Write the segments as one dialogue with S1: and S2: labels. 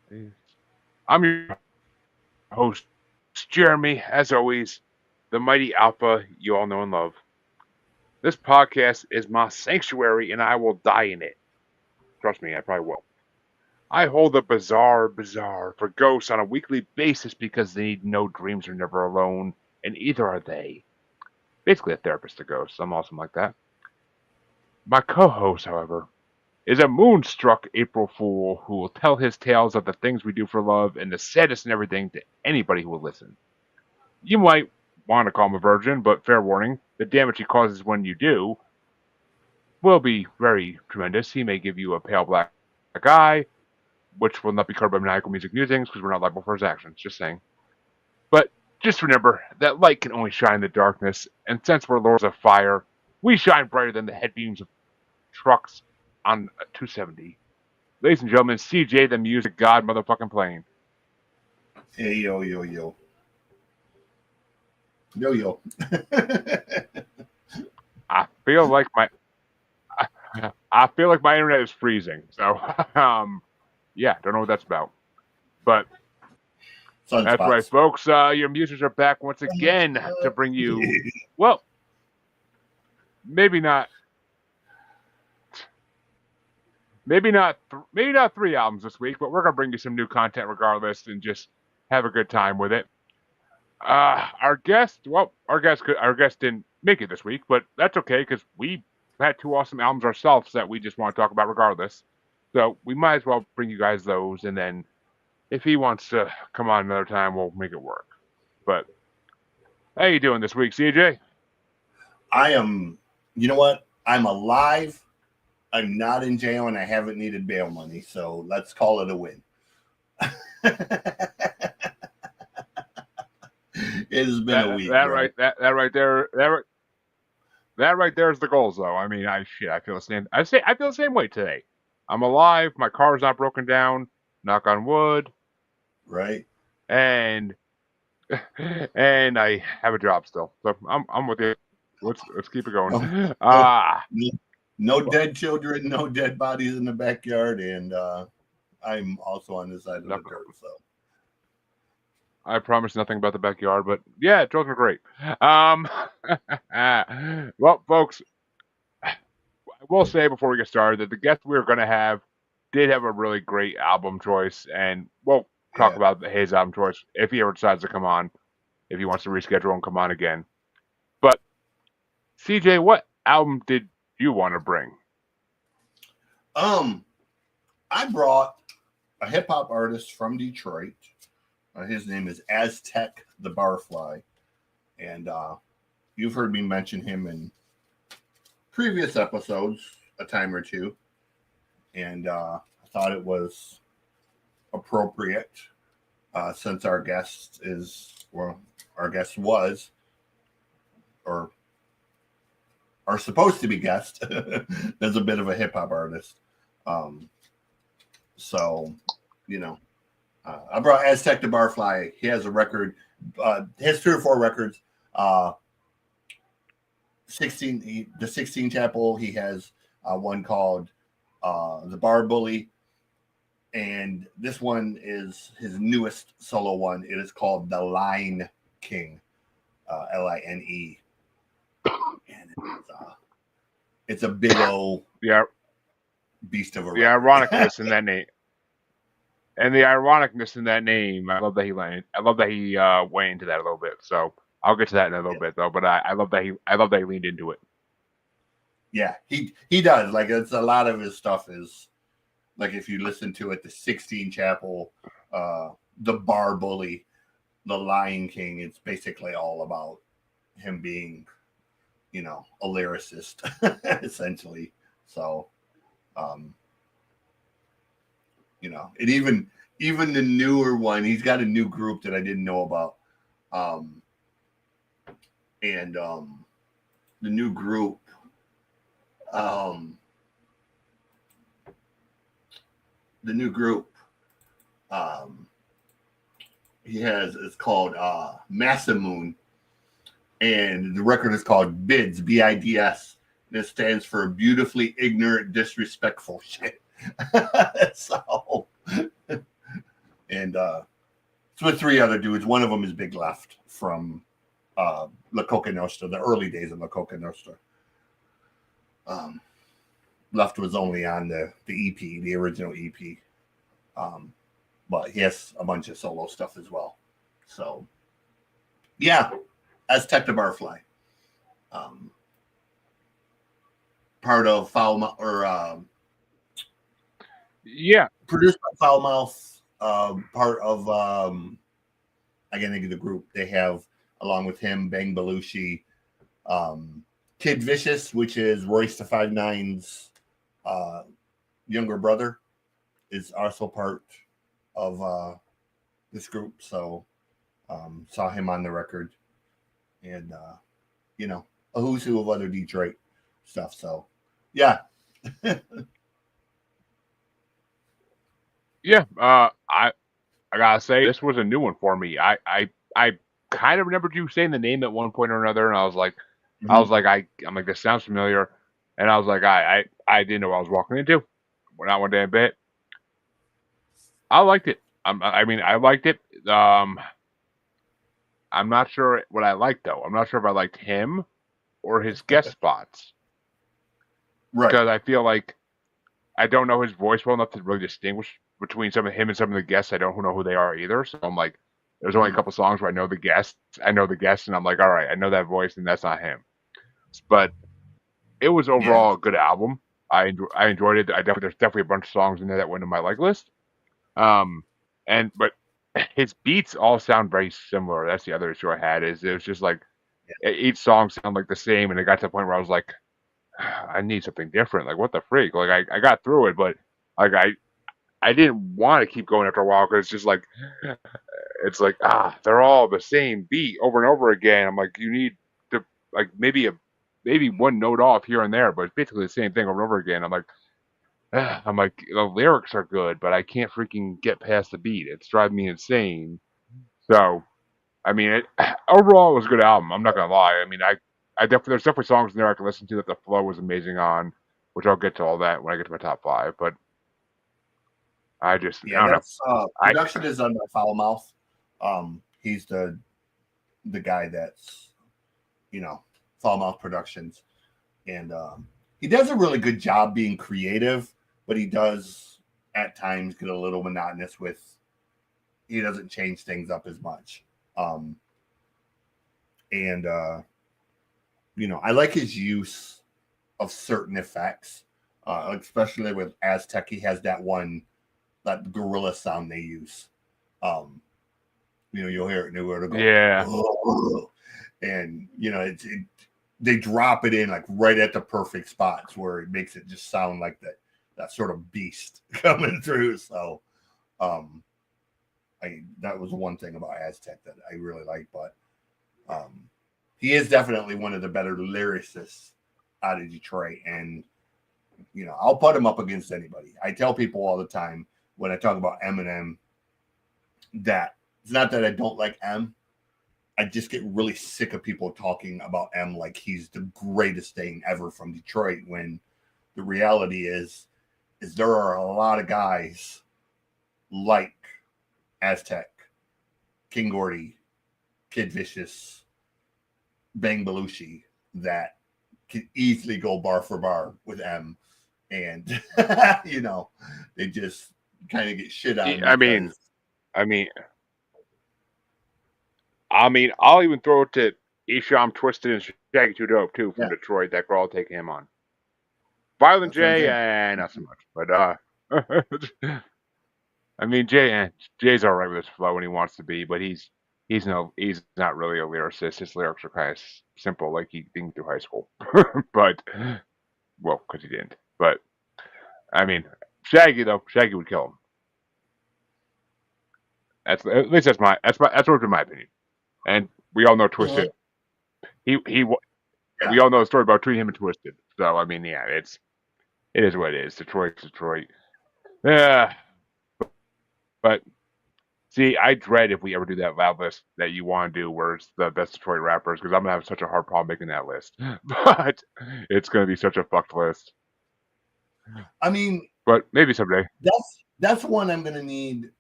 S1: I'm your host, Jeremy, as always, the mighty Alpha you all know and love. This podcast is my sanctuary and I will die in it. Trust me, I probably will. I hold the bizarre for ghosts on a weekly basis because they need no dreams are never alone, and either are they. Basically, a therapist to ghosts. I'm awesome like that. My co host, however, is a moonstruck April Fool who will tell his tales of the things we do for love and the saddest and everything to anybody who will listen. You might want to call him a virgin, but fair warning, the damage he causes when you do will be very tremendous. He may give you a pale black eye, which will not be covered by Maniacal Music Musings because we're not liable for his actions, just saying. But just remember that light can only shine in the darkness, and since we're lords of fire, we shine brighter than the headbeams of trucks on a 270. Ladies and gentlemen, CJ, the music god motherfucking playing.
S2: Hey, yo, yo, yo. Yo, yo.
S1: I feel like my I feel like my internet is freezing. So yeah, don't know what that's about. But that's right,
S2: Sunspots.
S1: folks. Your musers are back once again to bring you, well, maybe not, maybe not 3 albums this week, but we're gonna bring you some new content regardless, and just have a good time with it. Our guest didn't make it this week, but that's okay because we had 2 awesome albums ourselves that we just want to talk about regardless. So we might as well bring you guys those, and then if he wants to come on another time, we'll make it work. But how you doing this week, CJ?
S2: I am, you know what? I'm alive. I'm not in jail and I haven't needed bail money. So let's call it a win. It has been a week.
S1: That right there, that right there is the goals, though. I mean, I feel the same. I feel the same way today. I'm alive. My car's not broken down. Knock on wood.
S2: Right.
S1: And and I have a job still. So I'm with you. Let's keep it going.
S2: No dead children, no dead bodies in the backyard, and I'm also on the side of the dirt. So
S1: I promise nothing about the backyard, but yeah, children are great. Well, folks, I will say before we get started that the guest we were going to have did have a really great album choice, and we'll talk about his album choice if he ever decides to come on, if he wants to reschedule and come on again. But CJ, what album did you want to bring?
S2: I brought a hip hop artist from Detroit. His name is Aztec the Barfly, and you've heard me mention him in previous episodes a time or two, and I thought it was appropriate since our guest was, or are supposed to be guest. There's a bit of a hip hop artist, so you know. I brought Aztec the Barfly. He has a record. He has 3 or 4 records. 16 Chapel. He has one called The Bar Bully. And this one is his newest solo one. It is called The Line King. Line. And it's a big old beast of a record.
S1: The ironicness in that name. And the ironicness in that name, I love that he went into that a little bit. So I'll get to that in a little bit, though. But I love that he leaned into it.
S2: Yeah, he does. Like, it's a lot of his stuff is like, if you listen to it, the 16 Chapel, the Bar Bully, the Lion King. It's basically all about him being, a lyricist, essentially. So, and even the newer one, he's got a new group that I didn't know about. And the new group, it's called Massamoon, and the record is called Bids, BIDS. And it stands for beautifully ignorant, disrespectful shit. So And it's with three other dudes. One of them is Big Left from La Coca Nostra, the early days of La Coca Nostra. Left was only on the EP, the original EP. But he has a bunch of solo stuff as well. So, yeah, Aztec the Barfly. Part of Foul or
S1: Yeah.
S2: produced by Foulmouth. Part of I can't think of the group. They have along with him Bang Belushi, Kid Vicious, which is Royce the 5'9's younger brother, is also part of this group. So saw him on the record, and a who's who of other Detroit stuff. So yeah.
S1: Yeah. I gotta say, this was a new one for me. I kind of remembered you saying the name at one point or another, and I was like,
S2: Mhm.
S1: I'm like, this sounds familiar, and I was like, I didn't know what I was walking into. Not one damn bit. I liked it. I mean, I liked it. I'm not sure what I liked though. I'm not sure if I liked him or his guest spots
S2: Right.
S1: because I feel like I don't know his voice well enough to really distinguish between some of him and some of the guests. I don't know who they are either. So I'm like, there's only a
S2: Mhm.
S1: couple songs where I know the guests. I know the guests, and I'm like, all right, I know that voice, and that's not him. But it was
S2: Yeah.
S1: overall a good album. I enjoyed it. There's definitely a bunch of songs in there that went in my like list. Um, but his beats all sound very similar. That's the other issue I had. Is it was just like each song sounded like the same, and it got to the point where I was like, I need something different. Like what the freak? Like I got through it, but like I didn't want to keep going after a while because it's just like it's like they're all the same beat over and over again. I'm like you need to like maybe one note off here and there, but it's basically the same thing over and over again. I'm like the lyrics are good, but I can't freaking get past the beat. It's driving me insane. So I mean, overall it was a good album. I'm not gonna lie. I mean, I definitely there's definitely songs in there I can listen to that the flow was amazing on, which I'll get to all that when I get to my top five. But I
S2: Yeah,
S1: don't know.
S2: that's
S1: I
S2: production is done by Foulmouth. He's the guy that's Foulmouth Productions, and he does a really good job being creative, but he does at times get a little monotonous with he doesn't change things up as much. And I like his use of certain effects, especially with Aztec. He has that gorilla sound they use. Um, you'll hear it and it'll go,
S1: yeah.
S2: oh, and they drop it in like right at the perfect spots where it makes it just sound like that sort of beast coming through. So, that was one thing about Aztec that I really like, but he is definitely one of the better lyricists out of Detroit, and I'll put him up against anybody. I tell people all the time when I talk about Eminem that it's not that I don't like M. I just get really sick of people talking about M like he's the greatest thing ever from Detroit when the reality is there are a lot of guys like Aztec, King Gordy, Kid Vicious, Bang Belushi that can easily go bar for bar with M. And, they just kind of get shit on
S1: I mean,
S2: because.
S1: I mean, I'll even throw it to Isham Twisted and Shaggy Two Dope too from
S2: Yeah,
S1: Detroit. That girl taking him on. Violent
S2: that's what I'm
S1: J,
S2: saying.
S1: not so much. But I mean Jay's all right with his flow when he wants to be, but he's not really a lyricist. His lyrics are kind of simple, like he didn't through high school. But well, because he didn't. But I mean, Shaggy would kill him. That's at least that's what's in my opinion. And we all know
S2: Uh-huh.
S1: Twisted. He
S2: Yeah.
S1: we all know the story about treating him and Twisted. So I mean, yeah, it is what it is. Detroit's Detroit. Yeah, but see, I dread if we ever do that loud list that you want to do, where it's the best Detroit rappers, because I'm gonna have such a hard problem making that list. But it's gonna be such a fucked list.
S2: I mean,
S1: But maybe someday.
S2: that's one I'm gonna need.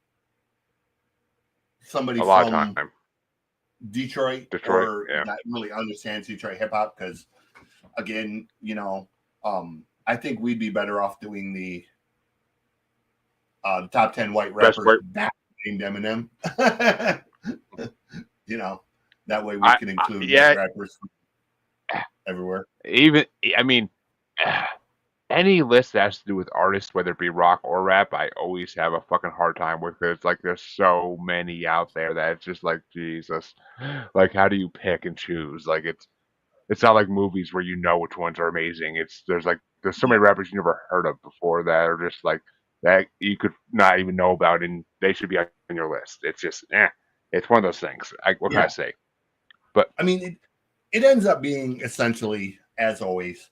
S2: somebody
S1: a lot of
S2: from
S1: time.
S2: Detroit
S1: Detroit,
S2: or
S1: yeah.
S2: that really understands Detroit hip hop, because again, I think we'd be better off doing the top 10 white
S1: Best
S2: rappers
S1: way.
S2: that named Eminem. That way we can include white
S1: Yeah,
S2: rappers everywhere.
S1: even I mean, any list that has to do with artists, whether it be rock or rap, I always have a fucking hard time with it. It's like there's so many out there that it's just like Jesus. Like how do you pick and choose? Like it's not like movies where you know which ones are amazing. There's so many
S2: Yeah,
S1: rappers you never heard of before that are just like that you could not even know about and they should be on your list. It's just it's one of those things. What can I
S2: yeah.
S1: say? But
S2: I mean, it ends up being essentially, as always,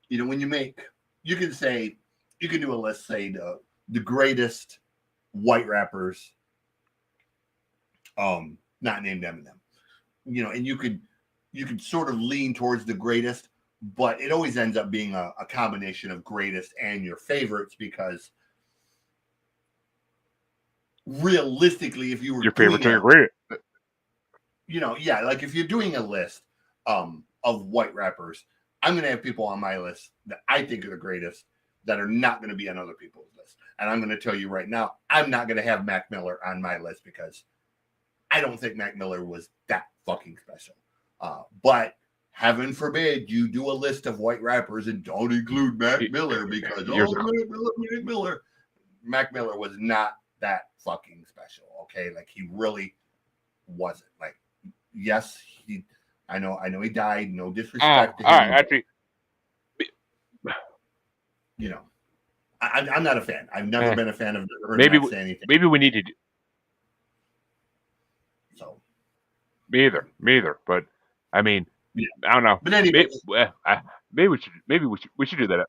S2: when you can say, you can do a list, say the greatest white rappers, not named Eminem, and you could sort of lean towards the greatest, but it always ends up being a combination of greatest and your favorites, because realistically, if you were
S1: your favorites
S2: doing
S1: are your greatest.
S2: like if you're doing a list of white rappers, I'm going to have people on my list that I think are the greatest that are not going to be on other people's list. And I'm going to tell you right now, I'm not going to have Mac Miller on my list because I don't think Mac Miller was that fucking special. But heaven forbid you do a list of white rappers and don't include Mac Miller because, Mac Miller. Mac Miller was not that fucking special, okay? Like, he really wasn't. Like, yes, I know he died. No disrespect to him.
S1: All right, actually,
S2: I'm not a fan. I've never been a fan of her.
S1: maybe
S2: say anything.
S1: maybe we need to.
S2: So
S1: Me either. But I mean,
S2: yeah.
S1: I don't know.
S2: But anyway,
S1: Maybe we should do that.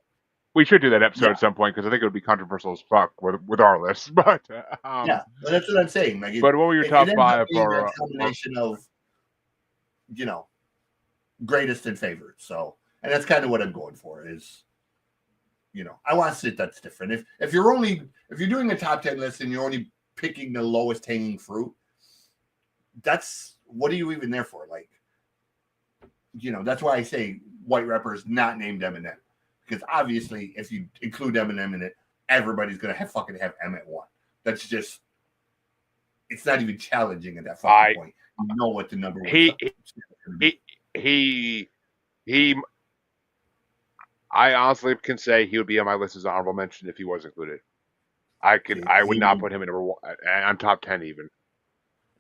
S1: We should do that episode
S2: yeah,
S1: at some point because I think it would be controversial as fuck with our list. But
S2: yeah. Well, that's what I'm saying. Like,
S1: but what were your
S2: it
S1: top
S2: ends up
S1: five
S2: being
S1: for?
S2: that combination of greatest and favorite. So, and that's kind of what I'm going for. Is I want to see that's different. If you're doing a top 10 list and you're only picking the lowest hanging fruit, that's what are you even there for? Like, that's why I say white rappers not named Eminem, because obviously if you include Eminem in it, everybody's gonna have M at one. That's just, it's not even challenging at that fucking point. You know what the number was.
S1: He I honestly can say he would be on my list as an honorable mention if he was included. I would not put him in number one on top 10 even.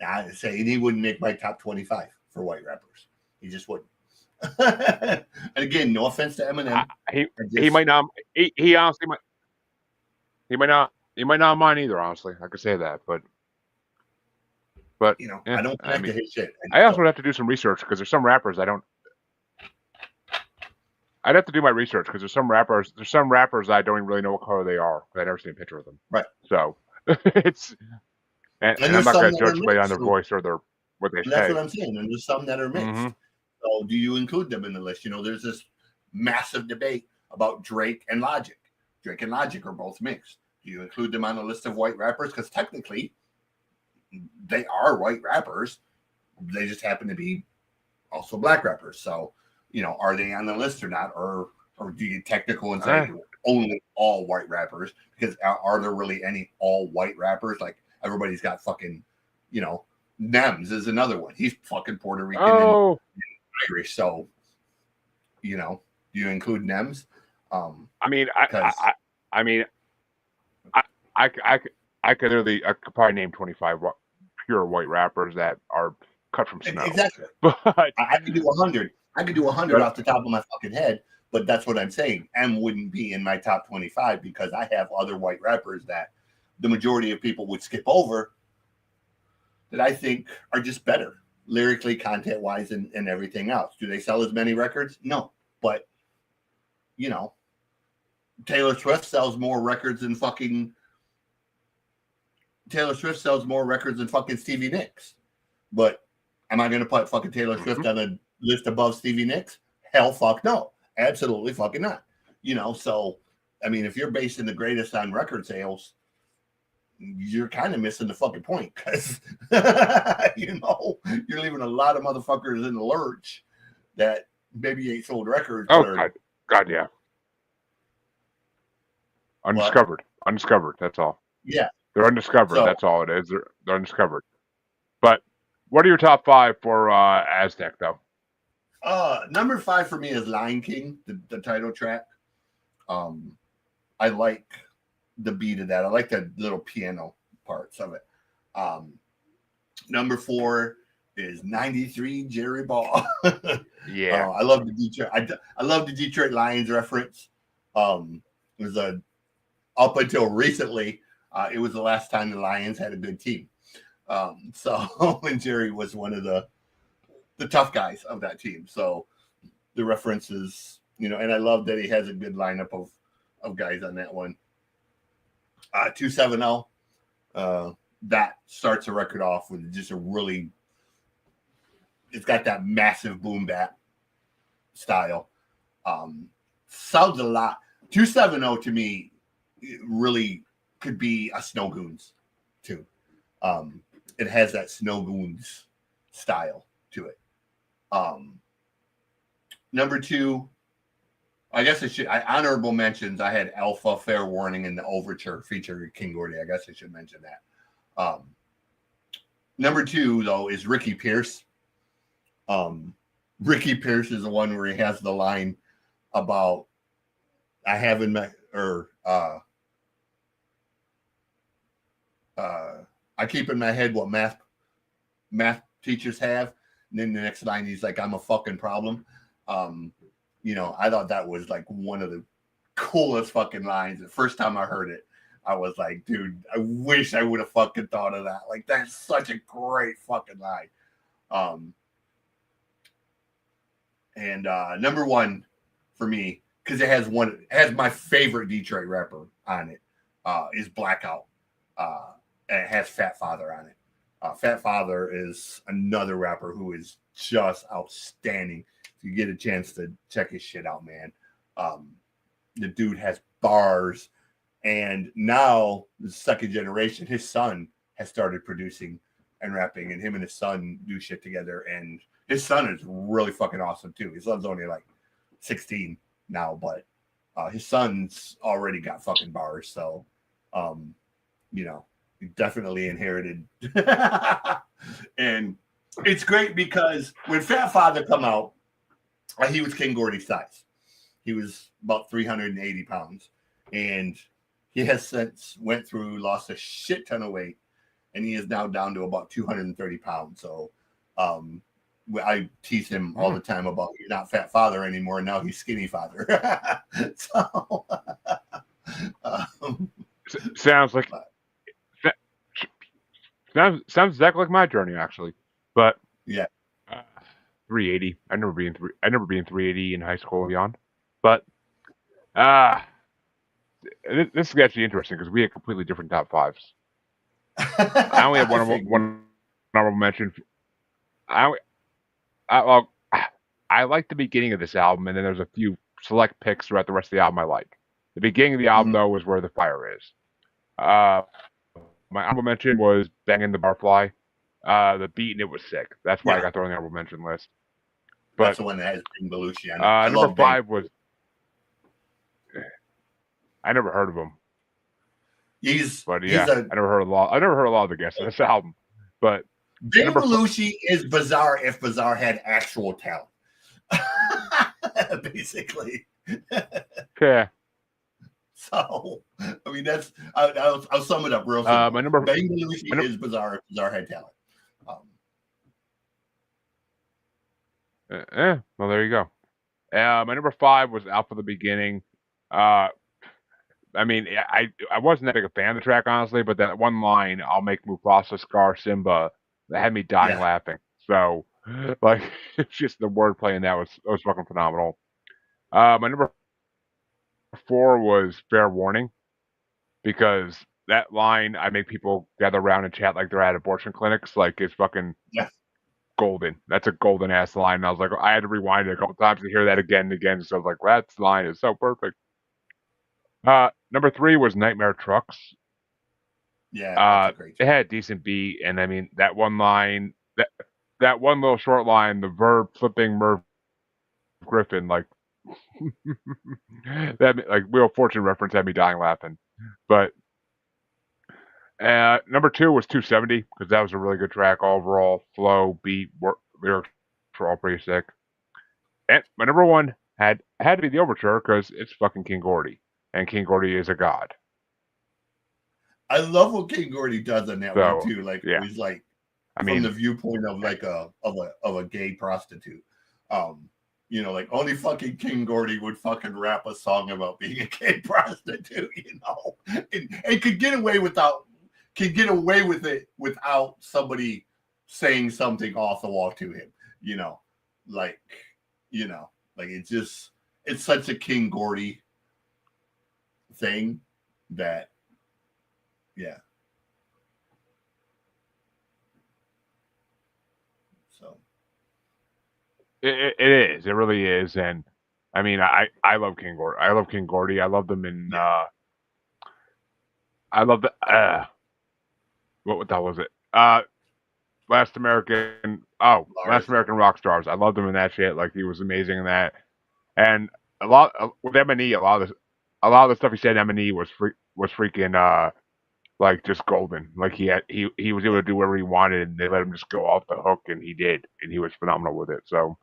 S2: I say he wouldn't make my top 25 for white rappers. He just wouldn't. And again, no offense to Eminem.
S1: He might not. He honestly might. He might not. He might not mind either. Honestly, I could say that, but
S2: I don't connect to his shit.
S1: I also would have to do some research because there's some rappers I don't. I'd have to do my research because there's some rappers I don't even really know what color they are. I never seen a picture of them.
S2: Right.
S1: So it's and I'm not going to judge anybody on their voice or what they say.
S2: That's what I'm saying. And there's some that are mixed.
S1: Mm-hmm.
S2: So do you include them in the list? There's this massive debate about Drake and Logic. Drake and Logic are both mixed. Do you include them on the list of white rappers? Because technically, they are white rappers. They just happen to be also black rappers. So, are they on the list or not? Or do you get technical and say only all white rappers? Because are there really any all white rappers? Like, everybody's got fucking, Nems is another one. He's fucking Puerto Rican and Irish. So, do you include Nems?
S1: I could probably name 25 pure white rappers that are cut from snow.
S2: Exactly.
S1: But
S2: I could do 100. I could do 100 off the top of my fucking head. But that's what I'm saying. M wouldn't be in my top 25 because I have other white rappers that the majority of people would skip over that I think are just better lyrically, content-wise, and everything else. Do they sell as many records? No. But, Taylor Swift sells more records than fucking Stevie Nicks. But am I going to put fucking Taylor Swift on a list above Stevie Nicks? Hell fuck no. Absolutely fucking not. So, I mean, if you're basing the greatest on record sales, you're kind of missing the fucking point because you're leaving a lot of motherfuckers in the lurch that maybe ain't sold records but
S1: Oh
S2: are
S1: God, yeah,
S2: what?
S1: undiscovered. That's all.
S2: Yeah.
S1: They're undiscovered.
S2: So
S1: That's all it is. They're undiscovered. But what are your top five for Aztec though?
S2: number 5 for me is Lion King, the title track. I like the beat of that. I like the little piano parts of it. Number 4 is 93 Jerry Ball.
S1: Yeah.
S2: I love the Detroit. I love the Detroit Lions reference. It was up until recently, it was the last time the Lions had a good team. So when Jerry was one of the tough guys of that team. So the references, and I love that he has a good lineup of guys on that one. 270. That starts a record off with just it's got that massive boom bap style. Sounds a lot. 270 to me really could be a Snow Goons too. It has that Snow Goons style to it. Number 2, I guess I honorable mentions. I had Alpha, Fair Warning, and the Overture featuring King Gordy. I guess I should mention that. Number 2 though is Ricky Pierce. Ricky Pierce is the one where he has the line about I have in my I keep in my head what math teachers have, and then the next line he's like, I'm a fucking problem. I thought that was like one of the coolest fucking lines. The first time I heard it, I was like, dude, I wish I would have fucking thought of that. Like, that's such a great fucking line. And number 1 for me, because it has my favorite Detroit rapper on it, is Blackout. And it has Fat Father on it. Fat Father is another rapper who is just outstanding. If you get a chance to check his shit out, man. The dude has bars, and now the second generation, his son has started producing and rapping, and him and his son do shit together. And his son is really fucking awesome too. His son's only like 16 now, but his son's already got fucking bars. So, he definitely inherited. And it's great because when Fat Father come out, he was King Gordy's size. He was about 380 pounds. And he has since lost a shit ton of weight. And he is now down to about 230 pounds. So I tease him all the time about he's not Fat Father anymore. And now he's Skinny Father. So
S1: sounds like sounds exactly like my journey actually. But
S2: yeah.
S1: 380. I never being 380 in high school and beyond. But this is actually interesting because we had completely different top fives. I only have one honorable mention. I like the beginning of this album, and then there's a few select picks throughout the rest of the album I like. The beginning of the album, though, was Where the Fire Is. My honorable mention was Bangin' the Barfly. The beat and it was sick. That's why I got thrown on the honorable mention list. But
S2: that's the one that has Ben Belushi on it.
S1: Number 5 was I never heard of him. I never heard a lot of the guests on this album. But
S2: Ben Belushi is Bizarre if Bizarre had actual talent. Basically.
S1: Yeah.
S2: So, I mean, that's I'll sum it up real simple. Ben Belushi is Bizarre if Bizarre had talent.
S1: Well, there you go. My number 5 was Alpha the Beginning. I mean, I wasn't that big a fan of the track, honestly, but that one line, I'll make Mufasa scar Simba, that had me dying laughing. So, like, it's just the wordplay in that was fucking phenomenal. My number 4 was Fair Warning, because that line, I make people gather around and chat like they're at abortion clinics, like, it's fucking golden. That's a golden ass line. And I was like, I had to rewind it a couple times to hear that again and again. So I was like, that line is so perfect. Number 3 was Nightmare Trucks.
S2: Yeah, that's a great
S1: It
S2: song.
S1: had a decent beat, and I mean that one line, that one little short line, the verb flipping Merv Griffin, like that, like Wheel of Fortune reference had me dying laughing. But number 2 was 270 because that was a really good track overall. Flow, beat, lyrics were all pretty sick. And my number 1 had to be the overture because it's fucking King Gordy, and King Gordy is a god.
S2: I love what King Gordy does on that one
S1: So
S2: too. Like
S1: yeah,
S2: he's like
S1: I
S2: from the
S1: mean,
S2: viewpoint of like a gay prostitute. Like only fucking King Gordy would fucking rap a song about being a gay prostitute, and could get away with it without somebody saying something off the wall to him, you know, like like it's such a King Gordy thing that yeah. So
S1: it is, it really is, and I mean, I love King Gordy. I love King Gordy. I love them in.
S2: yeah,
S1: I love the. What the hell was it? Last
S2: Lars.
S1: American Rock Stars. I loved him in that shit. Like he was amazing in that. And a lot with M&E, a lot of the stuff he said in M&E was freaking like just golden. Like he was able to do whatever he wanted, and they let him just go off the hook, and he did, and he was phenomenal with it. So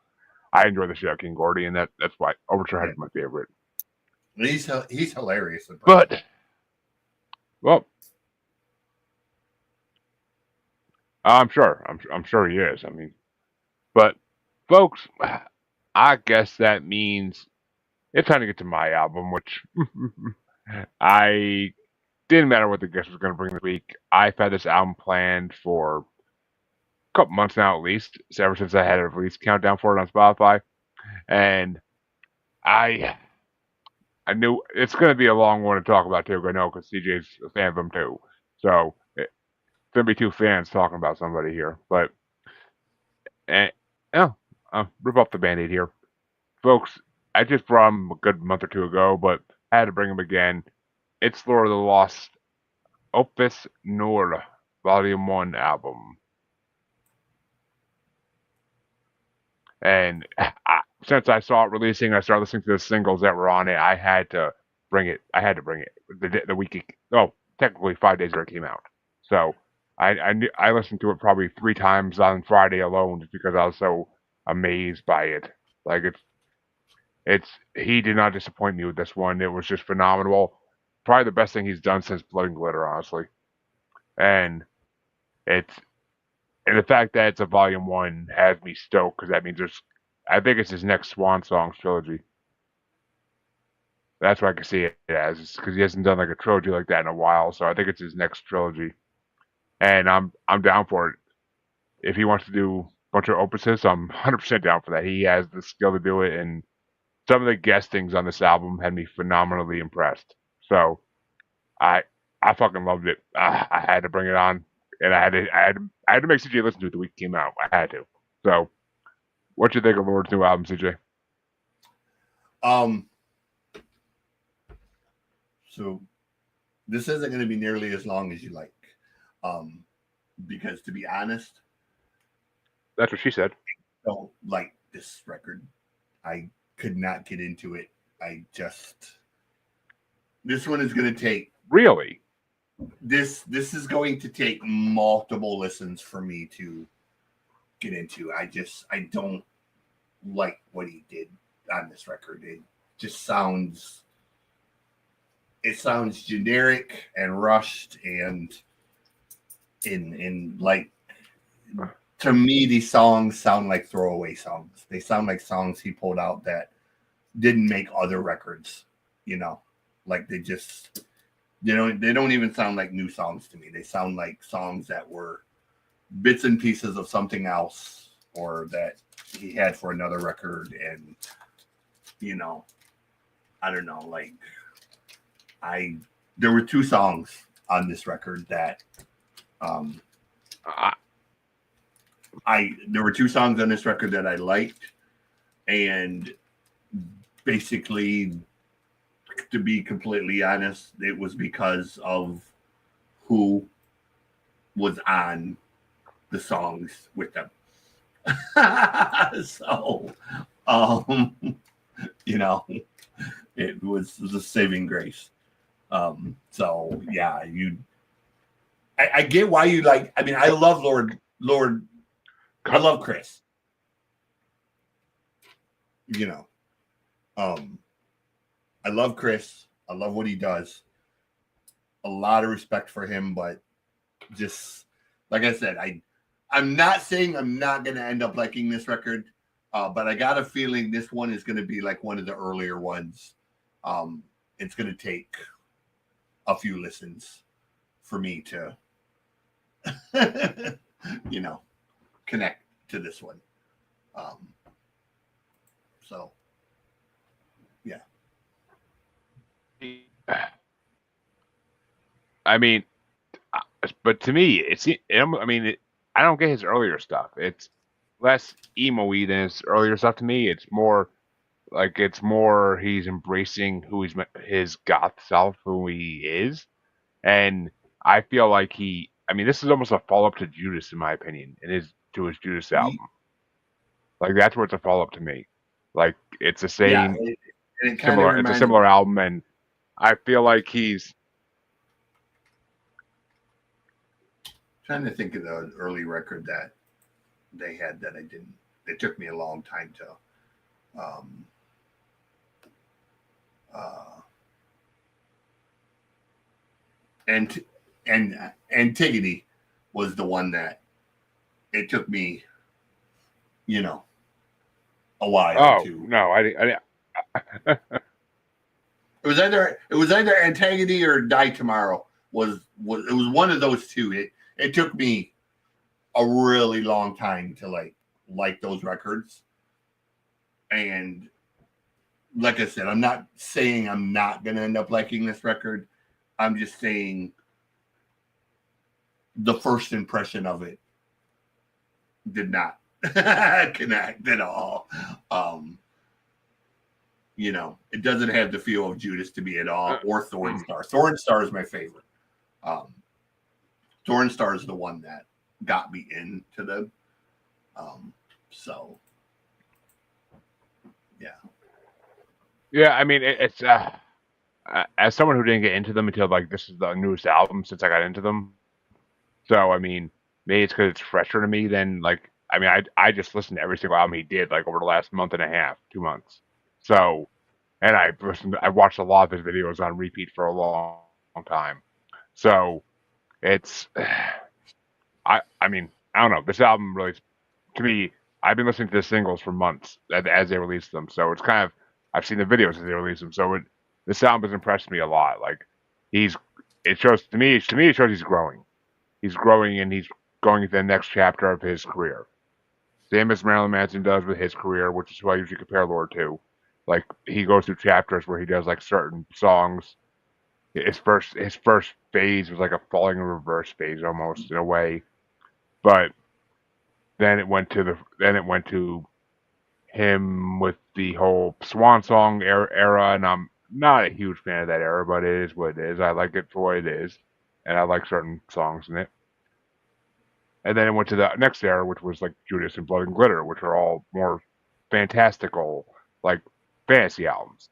S1: I enjoy the shit out of King Gordy, and that's why Overture had
S2: Yeah,
S1: to be my favorite.
S2: he's hilarious in person.
S1: But well, I'm sure he is. I mean, but folks, I guess that means it's time to get to my album, which I didn't matter what the guest was going to bring this week. I've had this album planned for a couple months now, at least, ever since I had a release countdown for it on Spotify, and I I knew it's going to be a long one to talk about too. I know because CJ's a fan of them too, so it's going to be two fans talking about somebody here. But eh, yeah, rip off the band-aid here, folks. I just brought him a good month or two ago, but I had to bring him again. It's Lord of the Lost Opus Nur Volume 1 album. And since I saw it releasing, I started listening to the singles that were on it. I had to bring it. I had to bring it the week. Technically 5 days after it came out. So I listened to it probably 3 times on Friday alone, just because I was so amazed by it. Like it's he did not disappoint me with this one. It was just phenomenal. Probably the best thing he's done since Blood and Glitter, honestly. And it's and the fact that it's a volume 1 has me stoked because that means there's. I think it's his next Swan Songs trilogy. That's what I can see it as, because he hasn't done like a trilogy like that in a while. So I think it's his next trilogy, and I'm down for it. If he wants to do a bunch of opuses, I'm 100% down for that. He has the skill to do it, and some of the guestings on this album had me phenomenally impressed. So I I fucking loved it. I had to bring it on, and I had to make CJ listen to it the week it came out. I had to. So what you think of Lord's new album, CJ?
S2: Um, so this isn't going to be nearly as long as you like, because to be honest,
S1: That's what she said.
S2: I don't like this record. I could not get into it. This one is going to take
S1: Really?
S2: this is going to take multiple listens for me to get into. I don't like what he did on this record. Just sounds generic and rushed and in like, to me these songs sound like throwaway songs. They sound like songs he pulled out that didn't make other records, like they don't even sound like new songs to me. They sound like songs that were bits and pieces of something else or that he had for another record. And I don't know, like there were 2 songs on this record that there were 2 songs on this record that I liked, and basically, to be completely honest, it was because of who was on the songs with them. So, um, you know, it was the saving grace. So yeah, I get why you like. I mean, I love Lord. I love Chris. You know, um, I love Chris. I love what he does. A lot of respect for him, but just like I said, I'm not saying I'm not going to end up liking this record, but I got a feeling this one is going to be like one of the earlier ones. It's going to take a few listens for me to, you know, connect to this one. Um, so, yeah.
S1: I mean, but to me, I mean, I don't get his earlier stuff. It's less emo-y than his earlier stuff to me. It's more he's embracing his goth self, who he is, and I feel like I mean, this is almost a follow-up to Judas, in my opinion, to his Judas album. Like that's where it's a follow-up to me. Like it's the
S2: Yeah.
S1: same
S2: It kind of
S1: similar. It's a
S2: reminded me.
S1: similar album, and I feel like he's
S2: Trying to think of the early record that they had that I didn't. It took me a long time to. Uh, and Antigone was the one that it took me, you know, a while
S1: oh
S2: to.
S1: no, I
S2: It was either Antigone or Die Tomorrow. It was one of those two. It took me a really long time to like those records. And like I said, I'm not saying I'm not gonna end up liking this record. I'm just saying the first impression of it did not connect at all. It doesn't have the feel of Judas to me at all, or Thorn Star. Thorn Star is my favorite. Um, Thorn Star is the one that got me into them. So, yeah.
S1: yeah. I mean, it's as someone who didn't get into them until like this is the newest album since I got into them. So I mean, maybe it's because it's fresher to me than like. I mean, I just listened to every single album he did like over the last month and a half, 2 months. So, and I watched a lot of his videos on repeat for a long time. So it's I mean, I don't know. This album really, to me, I've been listening to the singles for months as they release them. So it's kind of I've seen the videos as they release them. So this album has impressed me a lot. Like he's it shows to me it shows he's growing. He's growing and he's going to the next chapter of his career. Same as Marilyn Manson does with his career, which is who I usually compare Lord to. Like he goes through chapters where he does like certain songs. His first phase was like a falling in reverse phase almost in a way, but then it went to him with the whole Swan Song era, and I'm not a huge fan of that era, but it is what it is. I like it for what it is, and I like certain songs in it. And then it went to the next era, which was like Judas and Blood and Glitter, which are all more fantastical, like fantasy albums.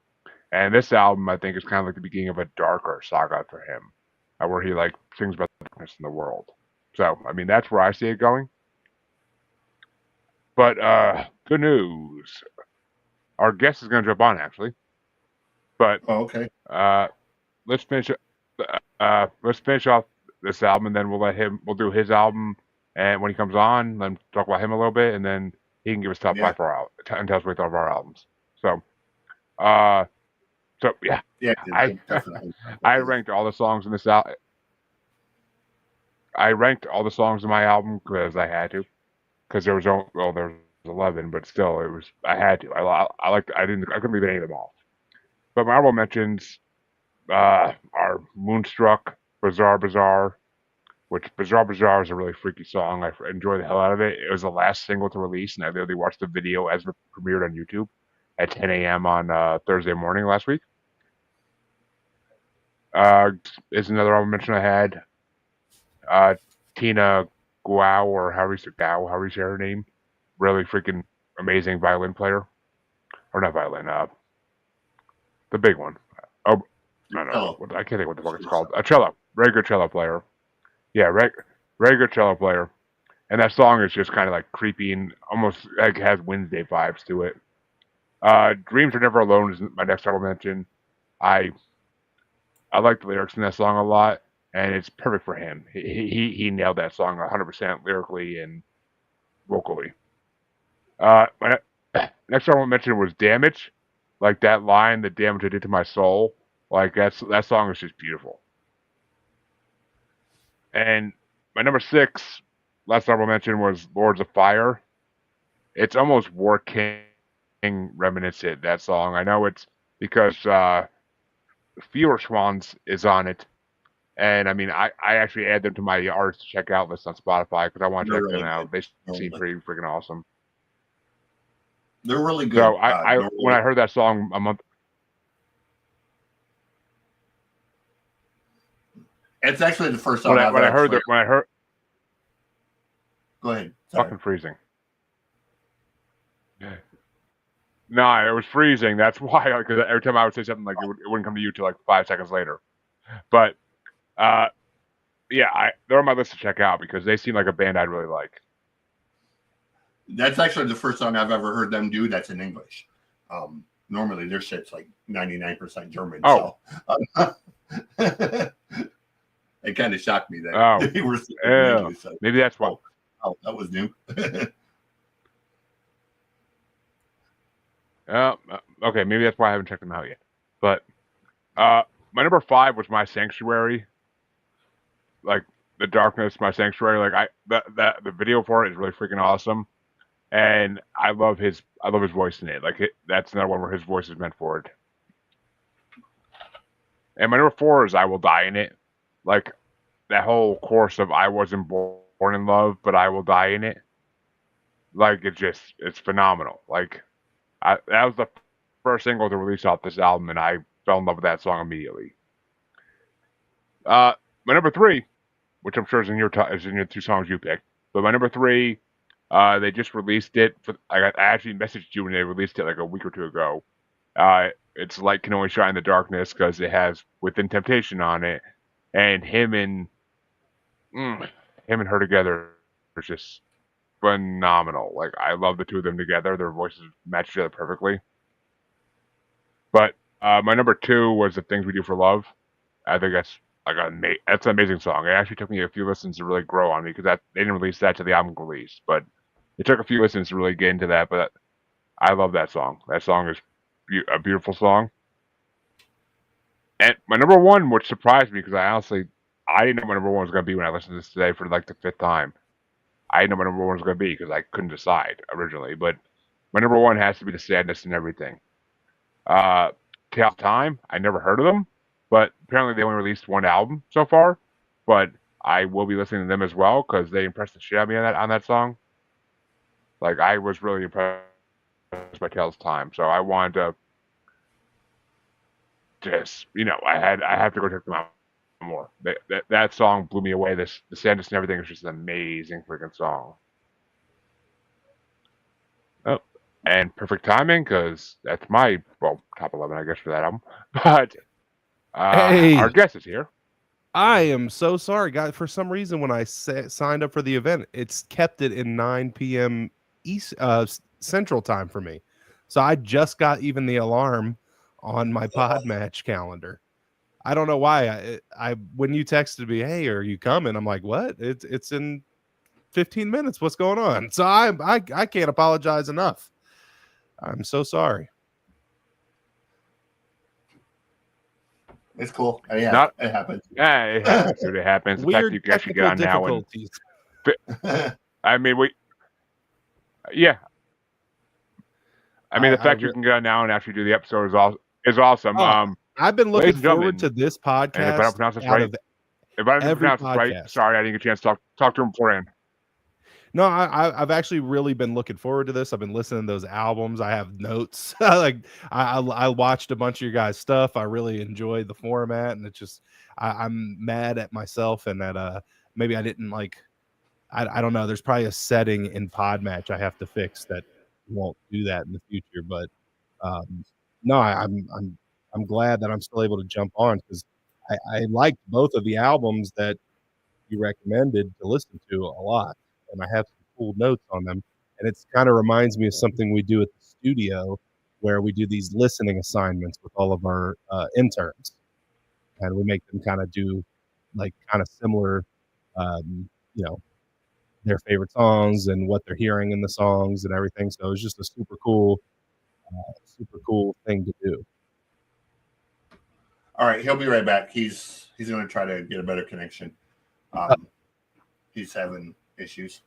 S1: And this album, I think, is kind of like the beginning of a darker saga for him, where he like sings about the darkness in the world. So, I mean, that's where I see it going. But good news, our guest is going to jump on actually. But
S2: Oh, okay.
S1: uh, let's finish. Let's finish off this album, and then we'll do his album, and when he comes on, then talk about him a little bit, and then he can give us top
S2: Yeah.
S1: five for and tell us what he thought of our albums. So, uh, yeah,
S2: Yeah,
S1: I
S2: definitely.
S1: I ranked all the songs in this album. I ranked all the songs in my album because I had to. Because there was 11, but still, I had to. I couldn't leave any of them off. But my honorable mentions are Moonstruck, Bizarre Bizarre, which Bizarre Bizarre is a really freaky song. I enjoy the hell out of it. It was the last single to release, and I literally watched the video as it premiered on YouTube at 10 a.m. on Thursday morning last week. Uh, is another honorable mention I had. Uh, Tina Guo, or however you say her name. Really freaking amazing violin player. Or not violin, the big one. Oh, no.
S2: Cello.
S1: I can't think what the fuck it's called. A cello. Very good cello player. Yeah, very good cello player. And that song is just kind of like creepy and almost like has Wednesday vibes to it. Dreams Are Never Alone is my next title mention. I like the lyrics in that song a lot, and it's perfect for him. He nailed that song 100% lyrically and vocally. My next song I mentioned was Damage. Like that line, the damage I did to my soul. Like that song is just beautiful. And my number 6, last song I mentioned, was Lords of Fire. It's almost War King reminiscent, that song. I know it's because Fewer Swans is on it. And I mean, I actually add them to my artists to check out list on Spotify because I want to
S2: They're
S1: check them
S2: really
S1: out. They
S2: good.
S1: seem pretty freaking awesome.
S2: They're really good.
S1: So when I heard that song a month,
S2: it's actually the first song
S1: when I heard,
S2: Go ahead. Sorry.
S1: fucking freezing. No, it was freezing. That's why, because every time I would say something, like it wouldn't come to you till like 5 seconds later. But yeah, they're on my list to check out because they seem like a band I'd really like.
S2: That's actually the first song I've ever heard them do that's in English. Normally their shit's like 99% German.
S1: Oh.
S2: So it kind of shocked me that
S1: they
S2: were
S1: English. So, maybe that's why.
S2: Oh, that was new.
S1: Okay, maybe that's why I haven't checked them out yet. But my number 5 was My Sanctuary. Like The Darkness, My Sanctuary. Like the video for it is really freaking awesome, and I love his voice in it. Like that's another one where his voice is meant for it. And my number 4 is I Will Die in It. Like that whole chorus of I wasn't born in love, but I will die in it. Like it's phenomenal. Like that was the first single to release off this album, and I fell in love with that song immediately. My number 3, which I'm sure is in your 2 songs you picked, but my number 3, they just released it. I actually messaged you when they released it like a week or 2 ago. It's Light Can Only Shine in the Darkness because it has Within Temptation on it, and him and her together is just phenomenal. Like I love the 2 of them together. Their voices match each other perfectly. But my number 2 was The Things We Do for Love. I think that's that's an amazing song. It actually took me a few listens to really grow on me because they didn't release that to the album release, but it took a few listens to really get into that. But I love that song. That song is a beautiful song. And my number 1, which surprised me because I didn't know my number 1 was going to be when I listened to this today for like the 5th time. I didn't know my number 1 was going to be because I couldn't decide originally. But my number 1 has to be The Sadness and Everything. Tale of Time, I never heard of them, but apparently they only released 1 album so far. But I will be listening to them as well because they impressed the shit out of me on that song. Like I was really impressed by Tale of Time, so I wanted to just I have to go check them out more. That song blew me away. The Sadness and Everything is just an amazing freaking song. Oh, and Perfect Timing because that's my top 11, I guess, for that album. But our guest is here.
S3: I am so sorry, guys. For some reason, when I signed up for the event, it's kept it in 9 p.m. East Central Time for me. So I just got even the alarm on my Podmatch calendar. I don't know why. I when you texted me, hey, are you coming? I'm like, what? It's in 15 minutes. What's going on? So I can't apologize enough. I'm so sorry.
S2: It's cool. Yeah, it happens.
S1: Yeah, it happens. It happens. The fact you can actually get on now I mean, yeah. I mean, the fact you can get on now and actually do the episode is awesome.
S3: I've been looking forward to this podcast.
S1: And if I don't pronounce this right, sorry, I didn't get a chance to talk to him beforehand.
S3: No, I've actually really been looking forward to this. I've been listening to those albums. I have notes. Like I watched a bunch of your guys' stuff. I really enjoyed the format, and it's just I'm mad at myself and that maybe I didn't like. I don't know. There's probably a setting in Podmatch I have to fix that won't do that in the future. But no, I'm glad that I'm still able to jump on because I liked both of the albums that you recommended to listen to a lot, and I have some cool notes on them. And it's kind of reminds me of something we do at the studio where we do these listening assignments with all of our interns, and we make them kind of do like kind of similar, you know, their favorite songs and what they're hearing in the songs and everything. So it's just a super cool thing to do.
S2: All right, he'll be right back. He's going to try to get a better connection. He's having issues.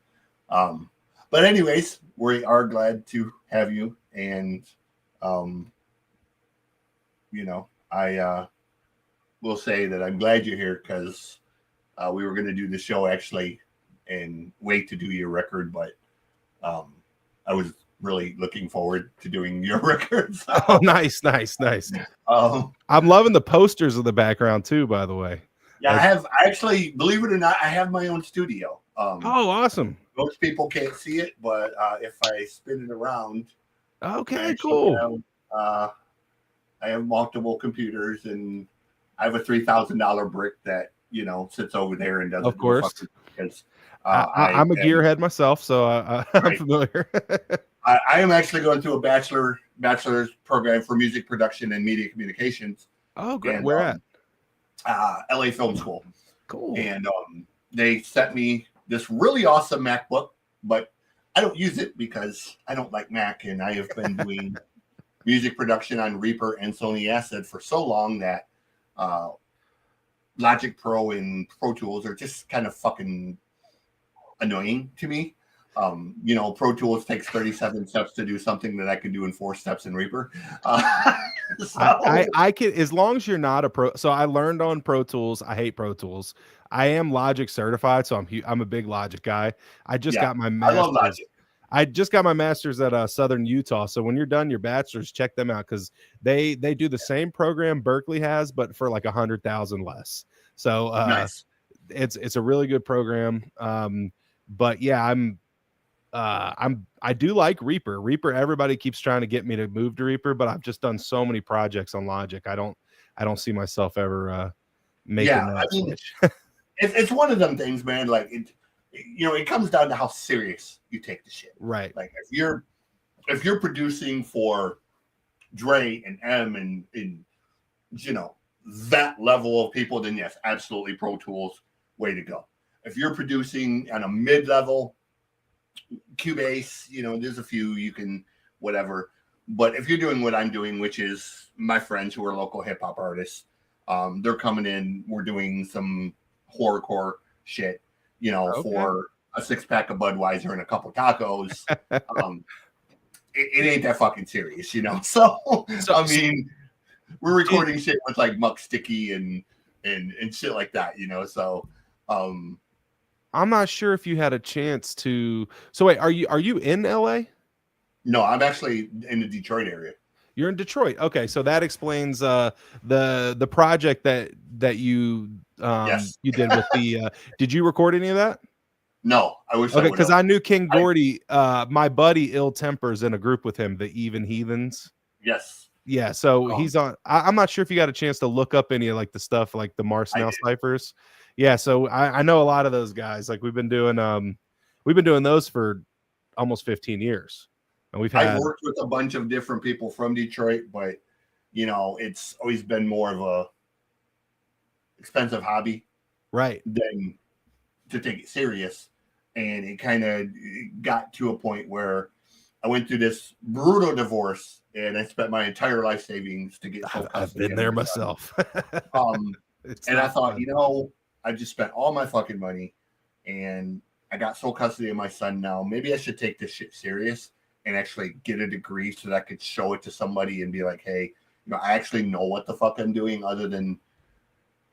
S2: But anyways, we are glad to have you. And, you know, I will say that I'm glad you're here because we were going to do the show actually and wait to do your record. But I was really looking forward to doing your records.
S3: Oh, nice. I'm loving the posters in the background too, by the way.
S2: Yeah, I actually, believe it or not, I have my own studio.
S3: Oh, awesome.
S2: Most people can't see it, but if I spin it around,
S3: okay, cool.
S2: I have multiple computers, and I have a $3,000 brick that sits over there and doesn't.
S3: Of course,
S2: because
S3: I'm a gearhead myself, so I'm familiar.
S2: I am actually going through a bachelor's program for music production and media communications.
S3: Oh, great. And, where at?
S2: LA Film School.
S3: Cool.
S2: And they sent me this really awesome MacBook, but I don't use it because I don't like Mac, and I have been doing music production on Reaper and Sony Acid for so long that Logic Pro and Pro Tools are just kind of fucking annoying to me. Pro Tools takes 37 steps to do something that I could do in 4 steps in Reaper.
S3: I can, as long as you're not a pro. So I learned on Pro Tools. I hate Pro Tools. I am Logic certified, so I'm a big Logic guy. I just got my master's. I love Logic. I just got my master's at Southern Utah. So when you're done your bachelor's, check them out because they do the same program Berkeley has, but for like 100,000 less. So nice. It's a really good program. But yeah, I do like Reaper. Everybody keeps trying to get me to move to Reaper, but I've just done so many projects on Logic. I don't see myself ever making that switch.
S2: It's one of them things, man. Like it comes down to how serious you take the shit.
S3: Right.
S2: Like if you're producing for Dre and M and that level of people, then yes, absolutely Pro Tools, way to go. If you're producing on a mid-level, Cubase, there's a few you can whatever. But if you're doing what I'm doing, which is my friends who are local hip hop artists, they're coming in. We're doing some horrorcore shit, for a 6-pack of Budweiser and a couple tacos. It ain't that fucking serious, So I mean, we're recording shit with like Muck Sticky and shit like that, So
S3: I'm not sure if you had a chance to. So wait, are you in LA?
S2: No, I'm actually in the Detroit area.
S3: You're in Detroit. Okay, so that explains the project that you
S2: yes.
S3: you did with the. Did you record any of that?
S2: No, I wish.
S3: Okay, because I knew King Gordy. My buddy Ill Temper's in a group with him, the Even Heathens.
S2: Yes.
S3: Yeah, so he's on. I'm not sure if you got a chance to look up any of like the stuff like the Marsnell ciphers. Yeah, so I know a lot of those guys. Like we've been doing those for almost 15 years. And I've
S2: worked with a bunch of different people from Detroit, but it's always been more of a expensive hobby,
S3: right,
S2: than to take it serious. And it kind of got to a point where I went through this brutal divorce, and I spent my entire life savings to get.
S3: I've been there myself.
S2: And I thought, I just spent all my fucking money, and I got sole custody of my son now. Maybe I should take this shit serious and actually get a degree so that I could show it to somebody and be like, hey, I actually know what the fuck I'm doing other than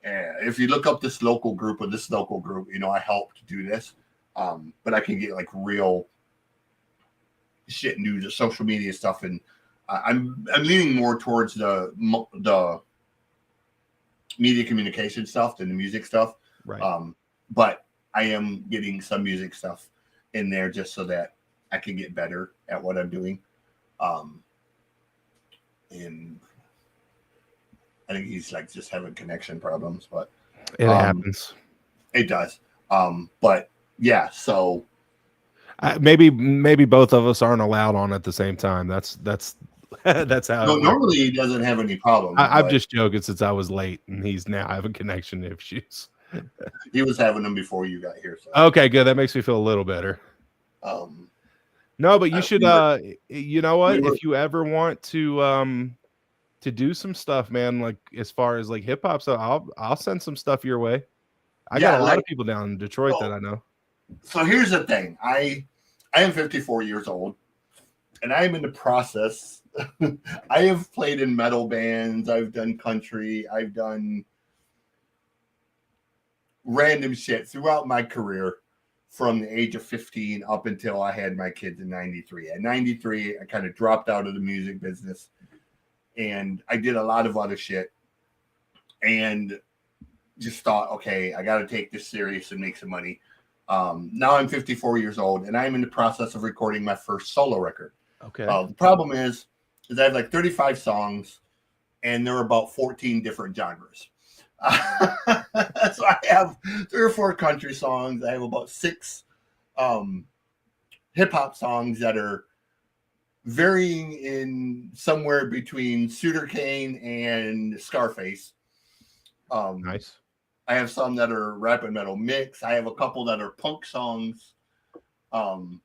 S2: if you look up this local group or this local group, I helped do this. But I can get like real shit and do the social media stuff, and I'm leaning more towards the media communication stuff than the music stuff.
S3: Right.
S2: But I am getting some music stuff in there just so that I can get better at what I'm doing. And I think he's like just having connection problems, but
S3: It happens.
S2: It does. But yeah, so
S3: maybe both of us aren't allowed on at the same time. That's that's how.
S2: no, normally he doesn't have any problems.
S3: I'm just joking since I was late and he's now having connection issues.
S2: He was having them before you got here. So.
S3: Okay, good. That makes me feel a little better. No, but you should. You know what? If you ever want to do some stuff, man, like as far as like hip hop, so I'll send some stuff your way. I got a lot of people down in Detroit that I know.
S2: So here's the thing. I am 54 years old, and I am in the process. I have played in metal bands. I've done country. I've done random shit throughout my career from the age of 15 up until I had my kids in 93. At 93, I kind of dropped out of the music business, and I did a lot of other shit, and just thought, okay, I got to take this serious and make some money. Now I'm 54 years old, and I'm in the process of recording my first solo record.
S3: Okay.
S2: The problem is I have like 35 songs, and there are about 14 different genres. So I have 3 or 4 country songs. I have about 6 hip hop songs that are varying in somewhere between Sugar Cane and Scarface.
S3: Nice.
S2: I have some that are rap and metal mix. I have a couple that are punk songs. One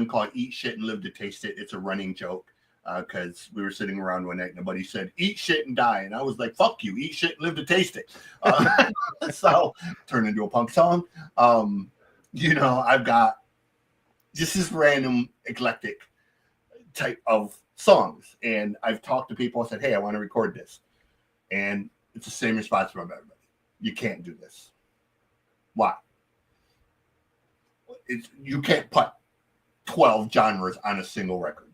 S2: called Eat Shit and Live to Taste It. It's a running joke because we were sitting around one night and a buddy said, eat shit and die. And I was like, fuck you, eat shit and live to taste it. So turned into a punk song. I've got just this random eclectic type of songs. And I've talked to people and said, hey, I want to record this. And it's the same response from everybody. You can't do this. Why? You can't put 12 genres on a single record.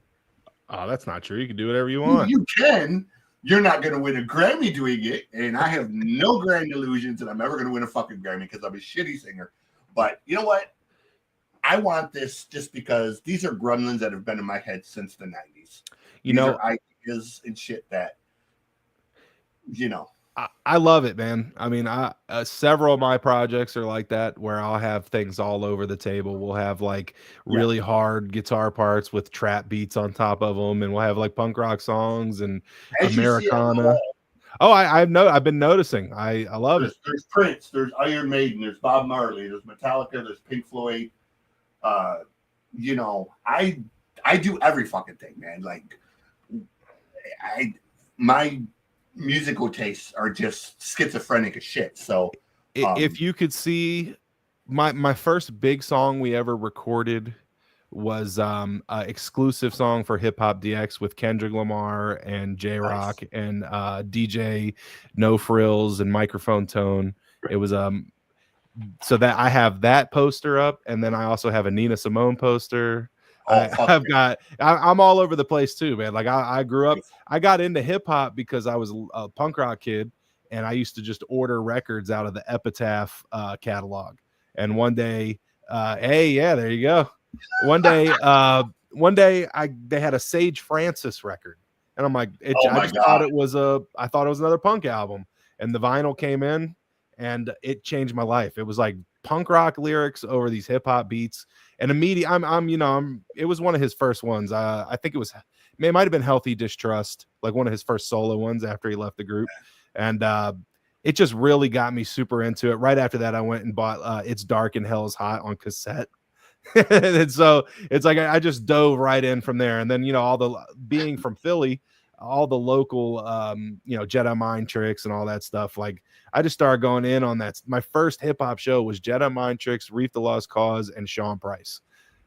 S3: Oh, that's not true. You can do whatever you want.
S2: You can. You're not going to win a Grammy doing it. And I have no grand illusions that I'm ever going to win a fucking Grammy because I'm a shitty singer. But you know what? I want this just because these are gremlins that have been in my head since the 90s. These are ideas and shit that,
S3: I love it, man. I mean, several of my projects are like that, where I'll have things all over the table. We'll have like really hard guitar parts with trap beats on top of them, and we'll have like punk rock songs and Americana. Oh, I've been noticing. I love it.
S2: There's Prince, there's Iron Maiden, there's Bob Marley, there's Metallica, there's Pink Floyd. I do every fucking thing, man. Like my musical tastes are just schizophrenic as shit. So
S3: if you could see my first big song we ever recorded was an exclusive song for Hip Hop DX with Kendrick Lamar and J-Rock and DJ No Frills and Microphone Tone. It was so that I have that poster up, and then I also have a Nina Simone poster. I'm all over the place too, man. Like I grew up, I got into hip hop because I was a punk rock kid, and I used to just order records out of the Epitaph catalog. And one day, there you go. One day, they had a Sage Francis record, and I'm like, I thought it was another punk album, and the vinyl came in, and it changed my life. It was like punk rock lyrics over these hip hop beats. And immediately, it was one of his first ones. I think it might have been Healthy Distrust, like one of his first solo ones after he left the group. And it just really got me super into it. Right after that, I went and bought It's Dark and Hell's Hot on cassette. And so it's like I just dove right in from there. And then, being from Philly, all the local, Jedi Mind Tricks and all that stuff. Like I just started going in on that. My first hip hop show was Jedi Mind Tricks, Reef the Lost Cause, and Sean Price.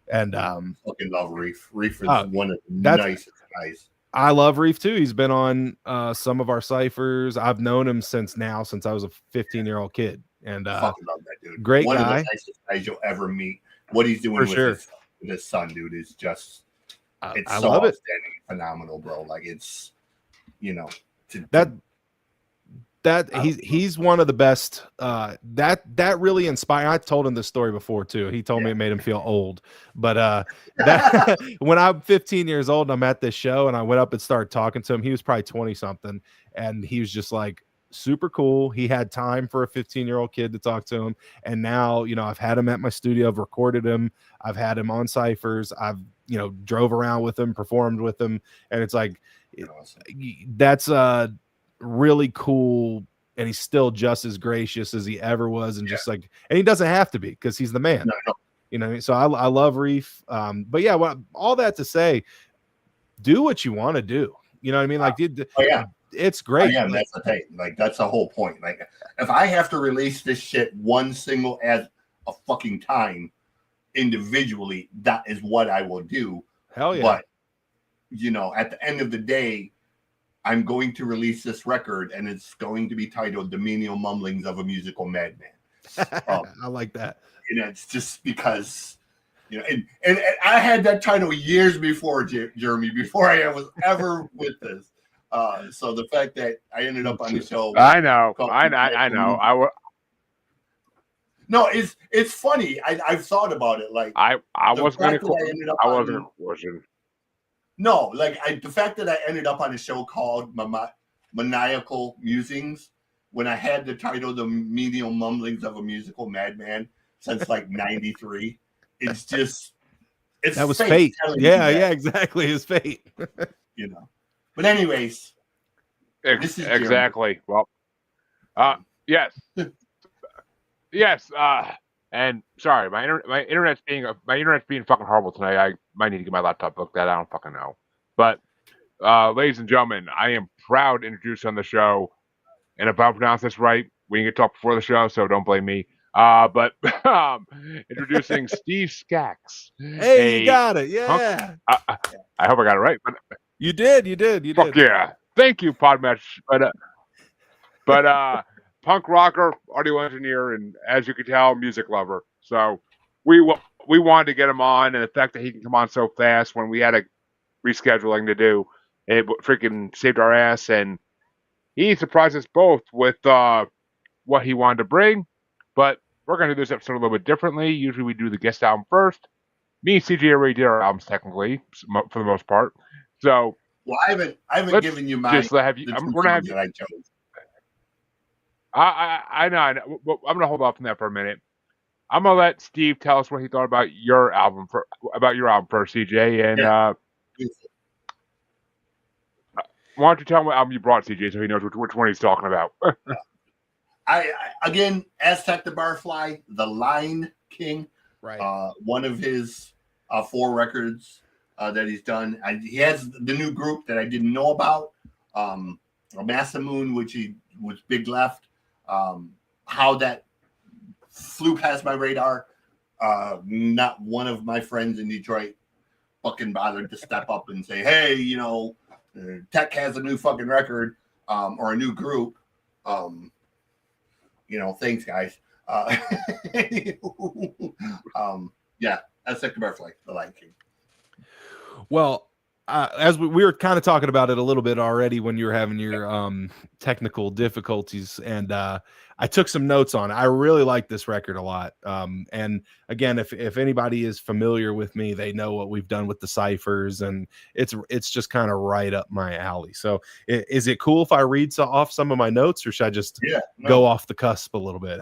S3: And
S2: fucking love Reef. Reef is one of the nicest guys.
S3: I love Reef too. He's been on some of our ciphers. I've known him since I was a 15-year-old kid. And
S2: fucking love that dude.
S3: Great
S2: One of
S3: guy.
S2: the nicest guys you'll ever meet. What he's doing
S3: For
S2: with
S3: sure.
S2: his son, dude, is just it's
S3: I
S2: so
S3: love it.
S2: outstanding, phenomenal, bro. Like it's
S3: He's one of the best. That really inspired. I told him this story before too. He told me it made him feel old. But that when I'm 15 years old and I'm at this show and I went up and started talking to him, he was probably 20 something, and he was just like super cool. He had time for a 15-year-old kid to talk to him, and now I've had him at my studio. I've recorded him. I've had him on ciphers. I've drove around with him, performed with him, and it's like that's really cool, and he's still just as gracious as he ever was, and just like, and he doesn't have to be because he's the man.
S2: No.
S3: So I love Reef. But yeah, all that to say, do what you want to do. You know what I mean? Like, it's great.
S2: That's the thing. Like, that's the whole point. Like, if I have to release this shit one single as a fucking time individually, that is what I will do.
S3: Hell yeah.
S2: But at the end of the day, I'm going to release this record, and it's going to be titled "The Menial Mumblings of a Musical Madman."
S3: I like that.
S2: It's just because, and I had that title years before, Jeremy, before I was ever with this. So the fact that I ended up on the show,
S1: I know.
S2: No, it's funny. I've thought about it. Like
S1: I wasn't going to question.
S2: No, like the fact that I ended up on a show called Maniacal Musings, when I had the title "The Menial Mumblings of a Musical Madman" since like '93, it's
S3: that was fate. Yeah, exactly. It's fate.
S2: But anyways,
S1: exactly. Well, yes, yes. And sorry, my internet's being fucking horrible tonight. I might need to get my laptop looked at. I don't fucking know. But ladies and gentlemen, I am proud to introduce on the show, and if I pronounce this right, we didn't get to talk before the show, so don't blame me. But introducing Steve Sxaks.
S3: Hey, you got it. Yeah.
S1: I hope I got it right. But
S3: you did.
S1: Fuck yeah. Thank you, Podmatch. But punk rocker, audio engineer, and as you can tell, music lover. So we wanted to get him on, and the fact that he can come on so fast when we had a rescheduling to do, it freaking saved our ass, and he surprised us both with what he wanted to bring. But we're going to do this episode a little bit differently. Usually we do the guest album first. Me and CJ already did our albums technically, for the most part. So
S2: I haven't given you my
S1: just have you. We're gonna have you.
S2: That I chose.
S1: I know. I'm gonna hold off on that for a minute. I'm gonna let Steve tell us what he thought about your album first, CJ. And why don't you tell him what album you brought, CJ, so he knows which one he's talking about.
S2: I again, Aztec the Barfly, The Lion King,
S3: right?
S2: One of his 4 records that he's done. He has the new group that I didn't know about, Massamoon, which was Big Left. How that flew past my radar. Not one of my friends in Detroit fucking bothered to step up and say, "Hey, Tech has a new fucking record, or a new group." Thanks, guys. Yeah, Aztec the Barfly, The Lion King.
S3: Well, as we were kind of talking about it a little bit already when you were having your technical difficulties, and I took some notes on it. I really like this record a lot. And again, if anybody is familiar with me, they know what we've done with the ciphers, and it's just kind of right up my alley. So is it cool if I read off some of my notes, or should I just go off the cusp a little bit?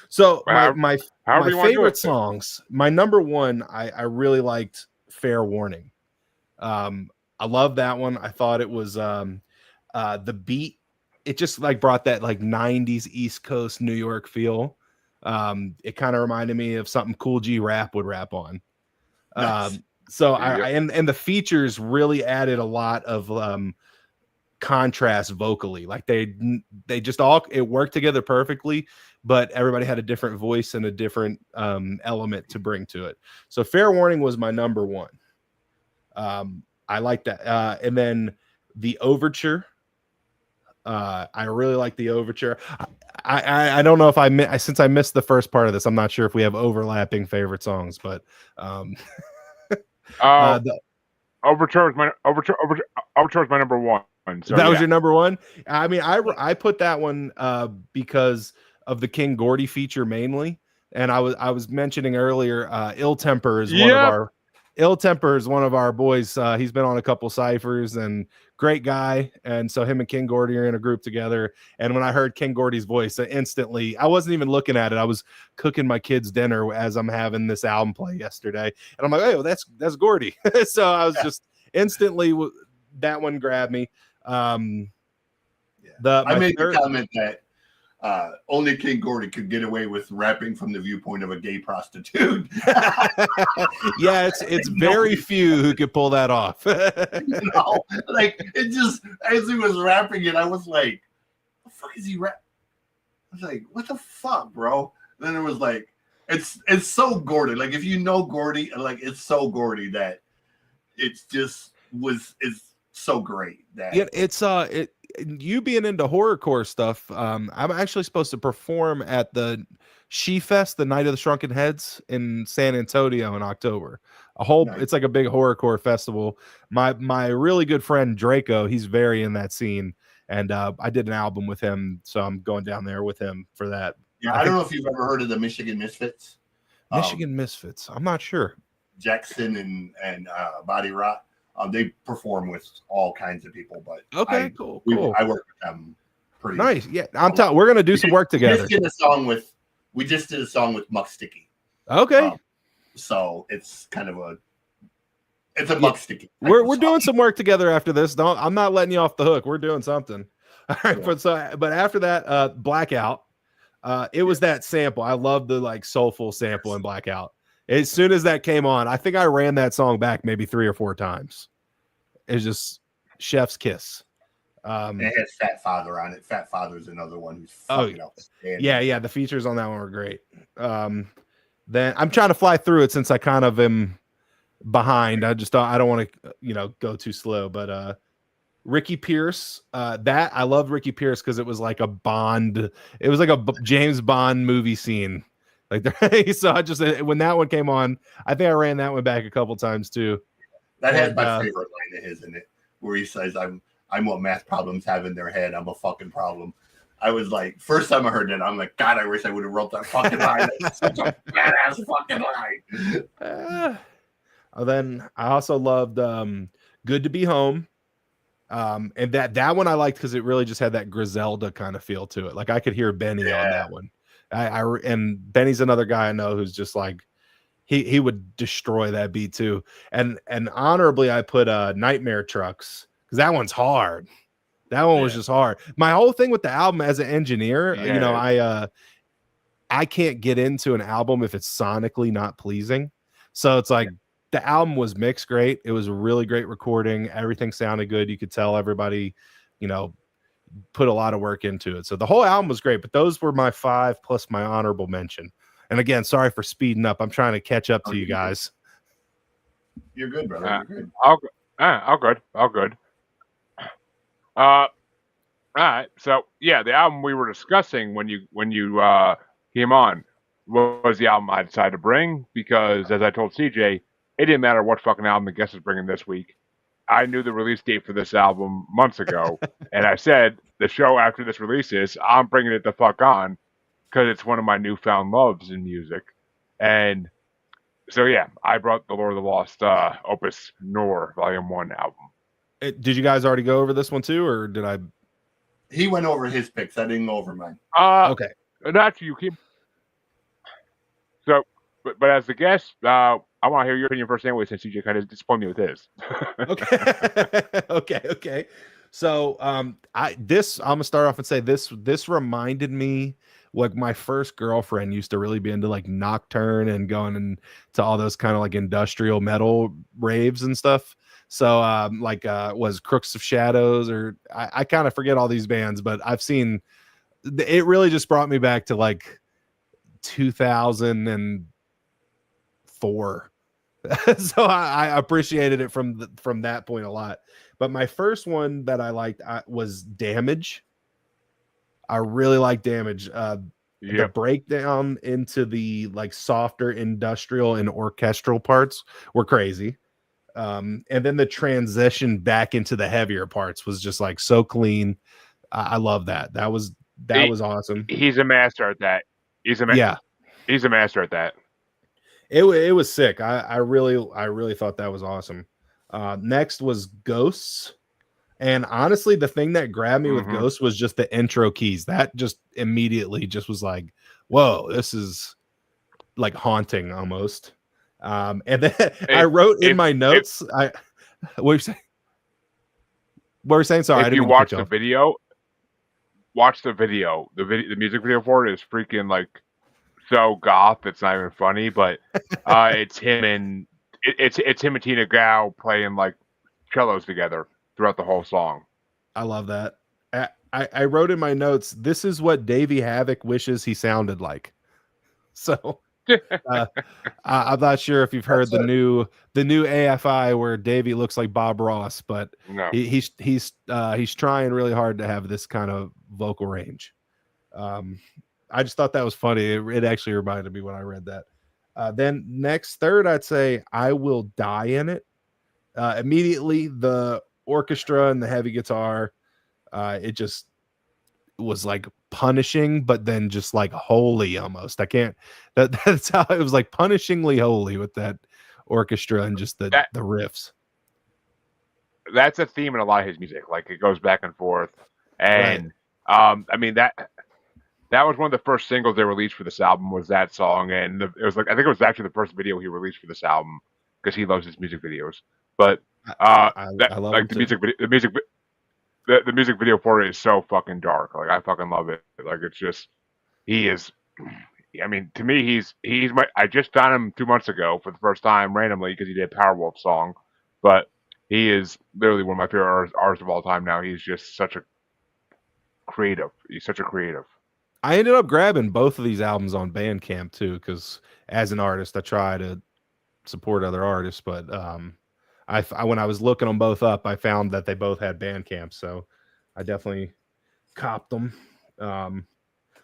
S3: So my favorite songs, my number one, I really liked Fair Warning. I love that one. I thought it was the beat, it just like brought that like 90s East Coast New York feel. It kind of reminded me of something Cool G Rap would rap on. Nice. So and the features really added a lot of contrast vocally. Like they just all, it worked together perfectly, but everybody had a different voice and a different element to bring to it. So Fair Warning was my number one. I like that. And then the Overture. I really like the Overture. I don't know if since I missed the first part of this, I'm not sure if we have overlapping favorite songs, but
S1: Oh,
S3: the,
S1: Overture is my number one. So
S3: that was
S1: yeah.
S3: your number one. I mean, I put that one because of the King Gordy feature mainly, and I was mentioning earlier, Ill Temper is one of
S1: Yep.
S3: our boys. He's been on a couple ciphers and great guy, and so him and King Gordy are in a group together. And when I heard King Gordy's voice, instantly, I wasn't even looking at it. I was cooking my kids dinner as I'm having this album play yesterday, and I'm like, oh, that's Gordy. So I was just instantly that one grabbed me.
S2: I made the comment that only King Gordy could get away with rapping from the viewpoint of a gay prostitute.
S3: Yeah, it's very few who could pull that off.
S2: Like it just as he was rapping it, I was like, "The fuck is he rap?" I was like, "What the fuck, bro?" Then it was like, it's so Gordy. Like if you know Gordy, like it's so Gordy that it's so great that
S3: it's you being into horrorcore stuff. I'm actually supposed to perform at the She Fest, the Night of the Shrunken Heads in San Antonio in October. It's like a big horrorcore festival. My really good friend Draco, he's very in that scene, and I did an album with him, so I'm going down there with him for that.
S2: Yeah, I don't know if you've ever heard of the Michigan Misfits.
S3: Misfits. I'm not sure.
S2: Jackson and Body Rot. They perform with all kinds of people, but
S3: cool.
S2: I work with them pretty
S3: nice. Yeah, we're gonna do some work together.
S2: We just did a song with Muck Sticky.
S3: Okay.
S2: So it's kind of a Muck Sticky.
S3: We're doing some work together after this. I'm not letting you off the hook. We're doing something. All right,
S2: yeah.
S3: but after that, Blackout. It was that sample. I love the like soulful sample in Blackout. As soon as that came on, I think I ran that song back maybe 3 or 4 times. It's just chef's kiss.
S2: It has Fat Father on it. Fat Father's another one who's fucking outstanding.
S3: Yeah. The features on that one were great. Then I'm trying to fly through it since I kind of am behind. I don't want to, go too slow. But Ricky Pierce, I loved Ricky Pierce because it was like a Bond. It was like a James Bond movie scene. Like so I just when that one came on, I think I ran that one back a couple times too.
S2: That has my favorite line of his in it, where he says, "I'm what math problems have in their head. I'm a fucking problem." I was like, first time I heard it, I'm like, God, I wish I would have wrote that fucking line. That's such a badass fucking line.
S3: Then I also loved "Good to Be Home," and that one I liked because it really just had that Griselda kind of feel to it. Like I could hear Benny on that one. And Benny's another guy I know who's just like he would destroy that beat too. And honorably I put Nightmare Trucks because that one's hard. That one was just hard. My whole thing with the album as an engineer, I can't get into an album if it's sonically not pleasing. So it's like the album was mixed great. It was a really great recording. Everything sounded good. You could tell everybody, put a lot of work into it. So the whole album was great, but those were my 5 plus my honorable mention. And again, sorry for speeding up. I'm trying to catch up to you guys.
S2: You're good, brother. You're good.
S1: All good. All right. So yeah, the album we were discussing when you came on was the album I decided to bring because, as I told CJ, it didn't matter what fucking album the guest is bringing this week. I knew the release date for this album months ago, and I said the show after this releases, I'm bringing it the fuck on because it's one of my newfound loves in music. And so, yeah, I brought the Lord of the Lost Opus Nor Volume 1 album.
S3: Did you guys already go over this one too, or did I?
S2: He went over his picks. I didn't go over mine.
S1: Okay. Not you, Kim. So, but as the guest, I want to hear your opinion first anyway, since CJ kind of disappointed me with his.
S3: Okay. So, I'm gonna start off and say this reminded me like my first girlfriend used to really be into like Nocturne and going into all those kind of like industrial metal raves and stuff. So, was Crooks of Shadows, or I kind of forget all these bands, but I've seen it. Really just brought me back to like 2004. So I appreciated it from that point a lot. But my first one that I liked was Damage. I really like Damage. The
S1: Yep.
S3: breakdown into the like softer industrial and orchestral parts were crazy. And then the transition back into the heavier parts was just like so clean. I love that. That was
S1: He,
S3: awesome.
S1: he's a master at that.
S3: Yeah,
S1: He's a master at that.
S3: it was sick. I really thought that was awesome. Next was Ghosts. And honestly, the thing that grabbed me with
S1: Mm-hmm.
S3: Ghosts was just the intro keys. That just immediately just was like, whoa, this is like haunting almost. And then I wrote in my notes, what were you saying? What were you saying? Sorry, I
S1: If
S3: didn't
S1: you
S3: mean to cut
S1: watch
S3: you
S1: the
S3: off.
S1: video, watch the video. The music video for it is freaking like so goth. It's not even funny, but it's him and it's him and Tina Gao playing like cellos together throughout the whole song.
S3: I love that. I wrote in my notes, this is what Davey Havoc wishes he sounded like. So I'm not sure if you've heard the new AFI where Davey looks like Bob Ross, but
S1: No.
S3: he's trying really hard to have this kind of vocal range. I just thought that was funny. It actually reminded me when I read that. Then next third, I'd say I Will Die in It. Immediately the orchestra and the heavy guitar, it just was like punishing, but then just like holy almost. I can't that's how it was, like punishingly holy with that orchestra and just the riffs.
S1: That's a theme in a lot of his music. Like it goes back and forth. And I mean that was one of the first singles they released for this album was that song, and it was like I think it was actually the first video he released for this album because he loves his music videos. But
S3: I
S1: that
S3: love
S1: like
S3: them
S1: the music video for it is so fucking dark. Like I fucking love it. Like it's just he is. I mean, to me, he's my. I just found him 2 months ago for the first time randomly because he did a Powerwolf song, but he is literally one of my favorite artists of all time. Now he's just such a creative. He's such a creative.
S3: I ended up grabbing both of these albums on Bandcamp too, because as an artist, I try to support other artists. But I when I was looking them both up, I found that they both had Bandcamp, so I definitely copped them. Let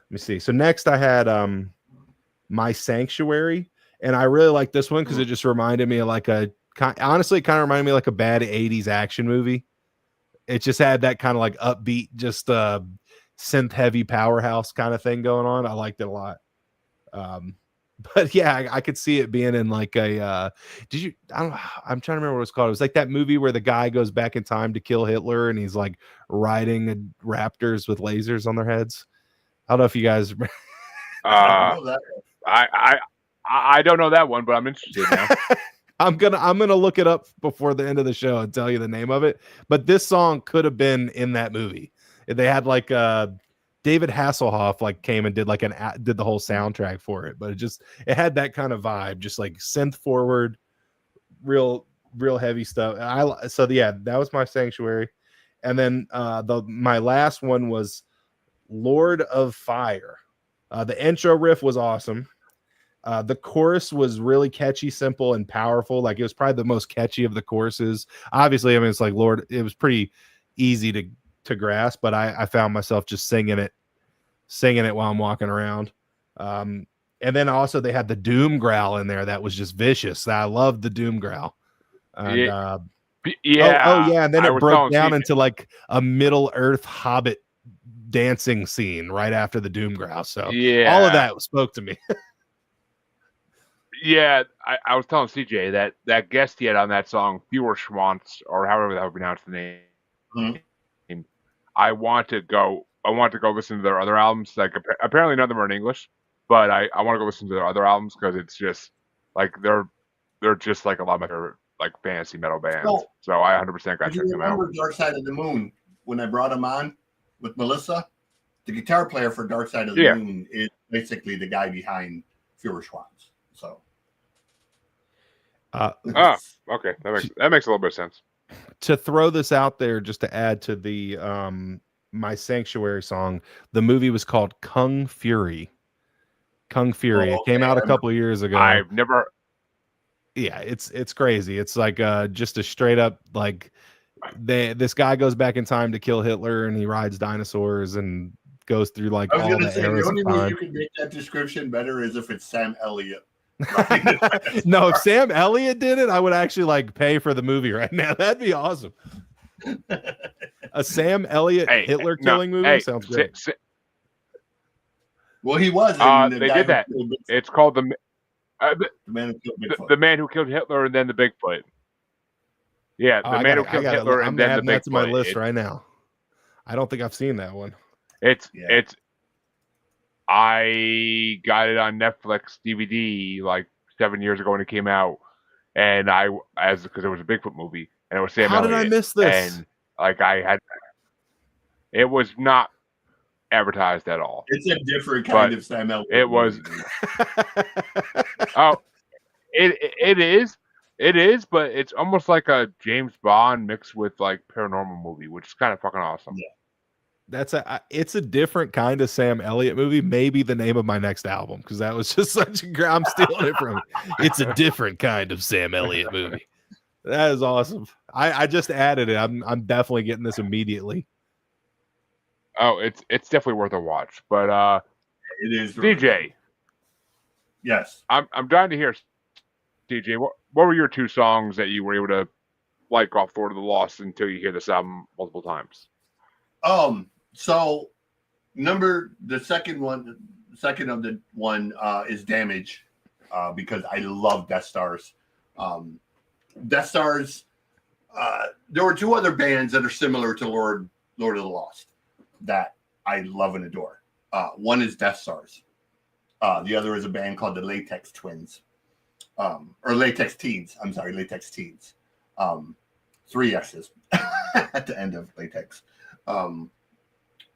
S3: me see. So next, I had My Sanctuary, and I really like this one because it just reminded me of like honestly, it kind of reminded me of like a bad '80s action movie. It just had that kind of like upbeat, just synth heavy powerhouse kind of thing going on. I liked it a lot. But yeah, I could see it being in like a I'm trying to remember what it's called. It was like that movie where the guy goes back in time to kill Hitler and he's like riding raptors with lasers on their heads. I don't know if you guys
S1: I don't know that one, but I'm interested now.
S3: I'm gonna look it up before the end of the show and tell you the name of it. But this song could have been in that movie. They had like David Hasselhoff like came and did like did the whole soundtrack for it, but it had that kind of vibe, just like synth forward, real heavy stuff. So yeah, that was My Sanctuary, and then my last one was Lord of Fire. The intro riff was awesome. The chorus was really catchy, simple, and powerful. Like it was probably the most catchy of the choruses. Obviously, I mean it's like Lord. It was pretty easy to grasp, but I found myself just singing it while I'm walking around. And then also they had the doom growl in there that was just vicious. I loved the doom growl. And,
S1: yeah.
S3: And then it broke down into like a Middle Earth Hobbit dancing scene right after the doom growl. So all of that spoke to me.
S1: Yeah, I was telling CJ that guest he had on that song, Fewer Schwantz, or however the hell you pronounce the name. Mm-hmm. I want to go listen to their other albums. Like apparently none of them are in English, but I want to go listen to their other albums because it's just like they're just like a lot of my favorite like fantasy metal bands. So I 100% got to check them out.
S2: Remember Dark Side of the Moon when I brought him on with Melissa? The guitar player for Dark Side of the Moon is basically the guy behind Fewer Schwantz. So.
S1: Okay, that makes a little bit of sense.
S3: To throw this out there, just to add to the My Sanctuary song, the movie was called Kung Fury. It came out a couple of years ago.
S1: I've never.
S3: Yeah, it's crazy. It's like just a straight up like this guy goes back in time to kill Hitler and he rides dinosaurs and goes through like
S2: I was
S3: all
S2: going
S3: the
S2: to say, the
S3: eras of
S2: only way
S3: time.
S2: you can make that description better is if it's Sam Elliott.
S3: No, if Sam Elliott did it, I would actually like pay for the movie right now. That'd be awesome. A Sam Elliott Hitler killing movie sounds great.
S2: Well, he was. In the
S1: They
S2: guy
S1: did
S2: who
S1: that.
S2: killed Bigfoot.
S1: It's called
S2: The man who killed Bigfoot.
S1: the man who killed Hitler and then the Bigfoot. Yeah, the man who killed Hitler and then the Bigfoot.
S3: I'm adding that to my list right now. I don't think I've seen that one.
S1: I got it on Netflix DVD like 7 years ago when it came out, and because it was a Bigfoot movie and it was Sam Elliott.
S3: How did I miss this?
S1: And like it was not advertised at all.
S2: It's a different kind of Sam Elliott.
S1: It was. Oh, it is, but it's almost like a James Bond mixed with like paranormal movie, which is kind of fucking awesome.
S2: Yeah.
S3: It's a different kind of Sam Elliott movie. Maybe the name of my next album, because that was just such a. I'm stealing it from. It's a different kind of Sam Elliott movie. That is awesome. I just added it. I'm definitely getting this immediately.
S1: Oh, it's definitely worth a watch. But
S2: it is.
S1: DJ.
S2: Really, yes,
S1: I'm dying to hear. DJ, what were your two songs that you were able to like off Lord of the Lost until you hear this album multiple times?
S2: So the second of the one is Damage, because I love Death Stars. Death Stars, there were two other bands that are similar to Lord of the Lost that I love and adore. One is Death Stars. The other is a band called the Latex Twins, or Latex Teens. I'm sorry, Latex Teens. 3 S's at the end of Latex.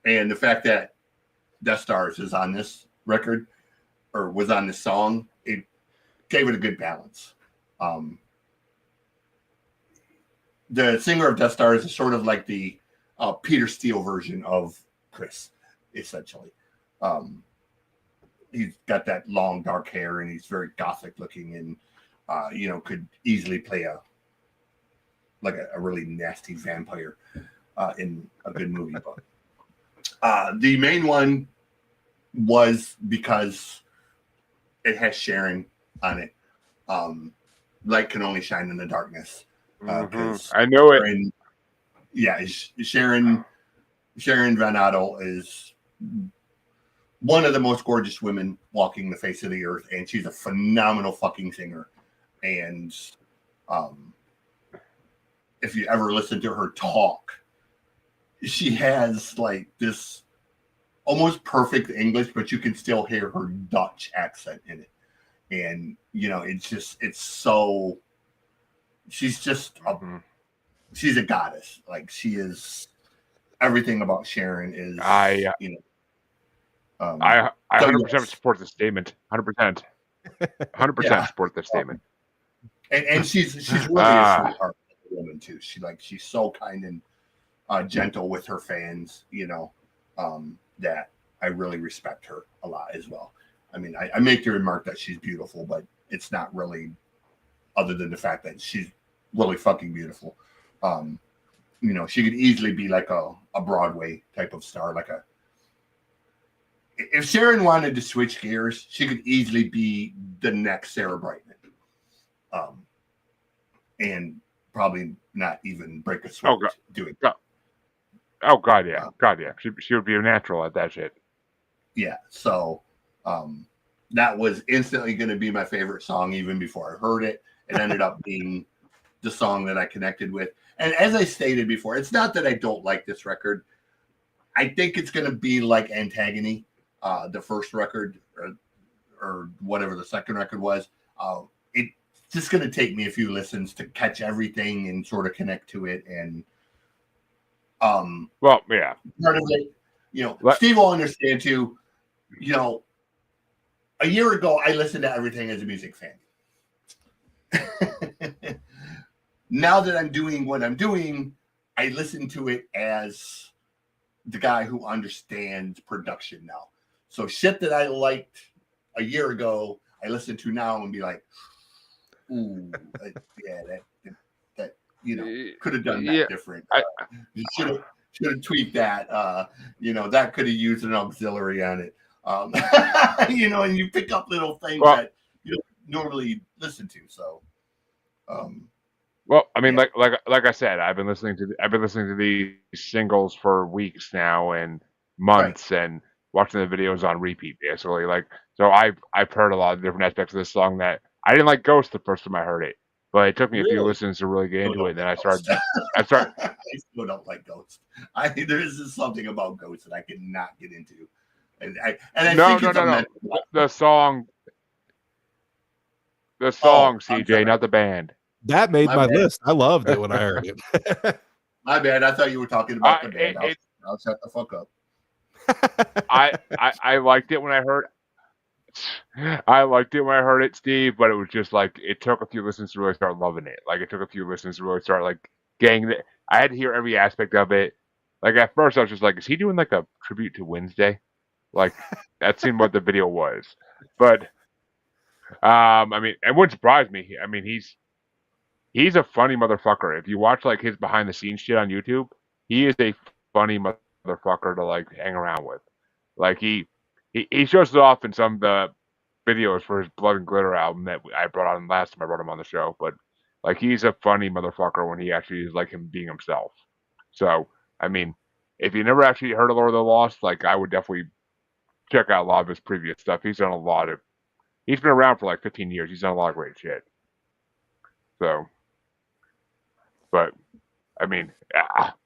S2: And the fact that Death Stars is on this record, or was on this song, it gave it a good balance. The singer of Death Stars is sort of like the Peter Steele version of Chris, essentially. He's got that long dark hair and he's very gothic looking, and could easily play a really nasty vampire in a good movie. But the main one was because it has Sharon on it. Light can only shine in the darkness.
S1: I know
S2: Sharon, it. Yeah, Sharon Van Adel is one of the most gorgeous women walking the face of the earth, and she's a phenomenal fucking singer. And if you ever listen to her talk, she has like this almost perfect English, but you can still hear her Dutch accent in it. And, it's so, she's just, she's a goddess. Like, she is, everything about Sharon is,
S1: I 100% support this statement. 100%. 100% support this statement.
S2: And she's really a sweetheart woman too. She's so kind and gentle with her fans, that I really respect her a lot as well. I mean, I make the remark that she's beautiful, but it's not really, other than the fact that she's really fucking beautiful. She could easily be like a Broadway type of star, if Sharon wanted to switch gears, she could easily be the next Sarah Brightman. And probably not even break a sweat doing it.
S1: Oh, God, yeah. God, yeah. She would be a natural at that shit.
S2: Yeah, so that was instantly going to be my favorite song even before I heard it. It ended up being the song that I connected with. And as I stated before, it's not that I don't like this record. I think it's going to be like Antagony, the first record, or whatever the second record was. It's just going to take me a few listens to catch everything and sort of connect to it. And
S1: well, yeah,
S2: part of it, Steve will understand too. A year ago, I listened to everything as a music fan. Now that I'm doing what I'm doing, I listen to it as the guy who understands production now. So shit that I liked a year ago, I listen to now and be like, ooh, yeah, that could have done that different. have tweaked that. That could have used an auxiliary on it. And you pick up little things that you don't normally listen to. So,
S1: well, I mean, like I said, I've been listening to these singles for weeks now and months, and watching the videos on repeat, basically. So I've heard a lot of different aspects of this song that I didn't like Ghost the first time I heard it, but it took me a few listens to really get into it. And then I started.
S2: I still don't like Ghost. There is just something about Ghost that I cannot get into, and I think it's
S1: no. The song, CJ, not the band.
S3: That made my list. I loved it when I heard it.
S2: My bad. I thought you were talking about the band. I'll shut the fuck up.
S1: I liked it when I heard. I liked it when I heard it, Steve, but it was just like it took a few listens to really start loving it. Like it took a few listens to really start like getting it. I had to hear every aspect of it. Like at first, I was just like, "Is he doing like a tribute to Wednesday?" Like that seemed what the video was. But I mean, it wouldn't surprise me. I mean, he's a funny motherfucker. If you watch like his behind the scenes shit on YouTube, he is a funny motherfucker to like hang around with. Like he shows it off in some of the videos for his Blood and Glitter album that I brought on last time I brought him on the show. But like he's a funny motherfucker when he actually is like him being himself. So I mean, if you never actually heard of Lord of the Lost, like I would definitely check out a lot of his previous stuff. He's done a lot of. He's been around for like 15 years. He's done a lot of great shit. So, but I mean,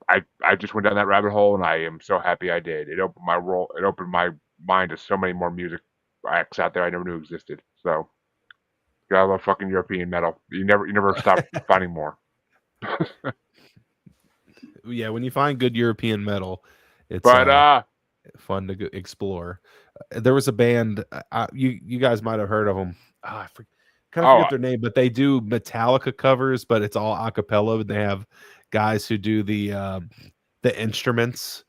S1: I just went down that rabbit hole, and I am so happy I did. It opened my mind to so many more music acts out there I never knew existed. So, I love fucking European metal. You never stop finding more.
S3: Yeah, when you find good European metal, it's fun to explore. There was a band you guys might have heard of them. I forget their name, but they do Metallica covers, but it's all a cappella. They have guys who do the instruments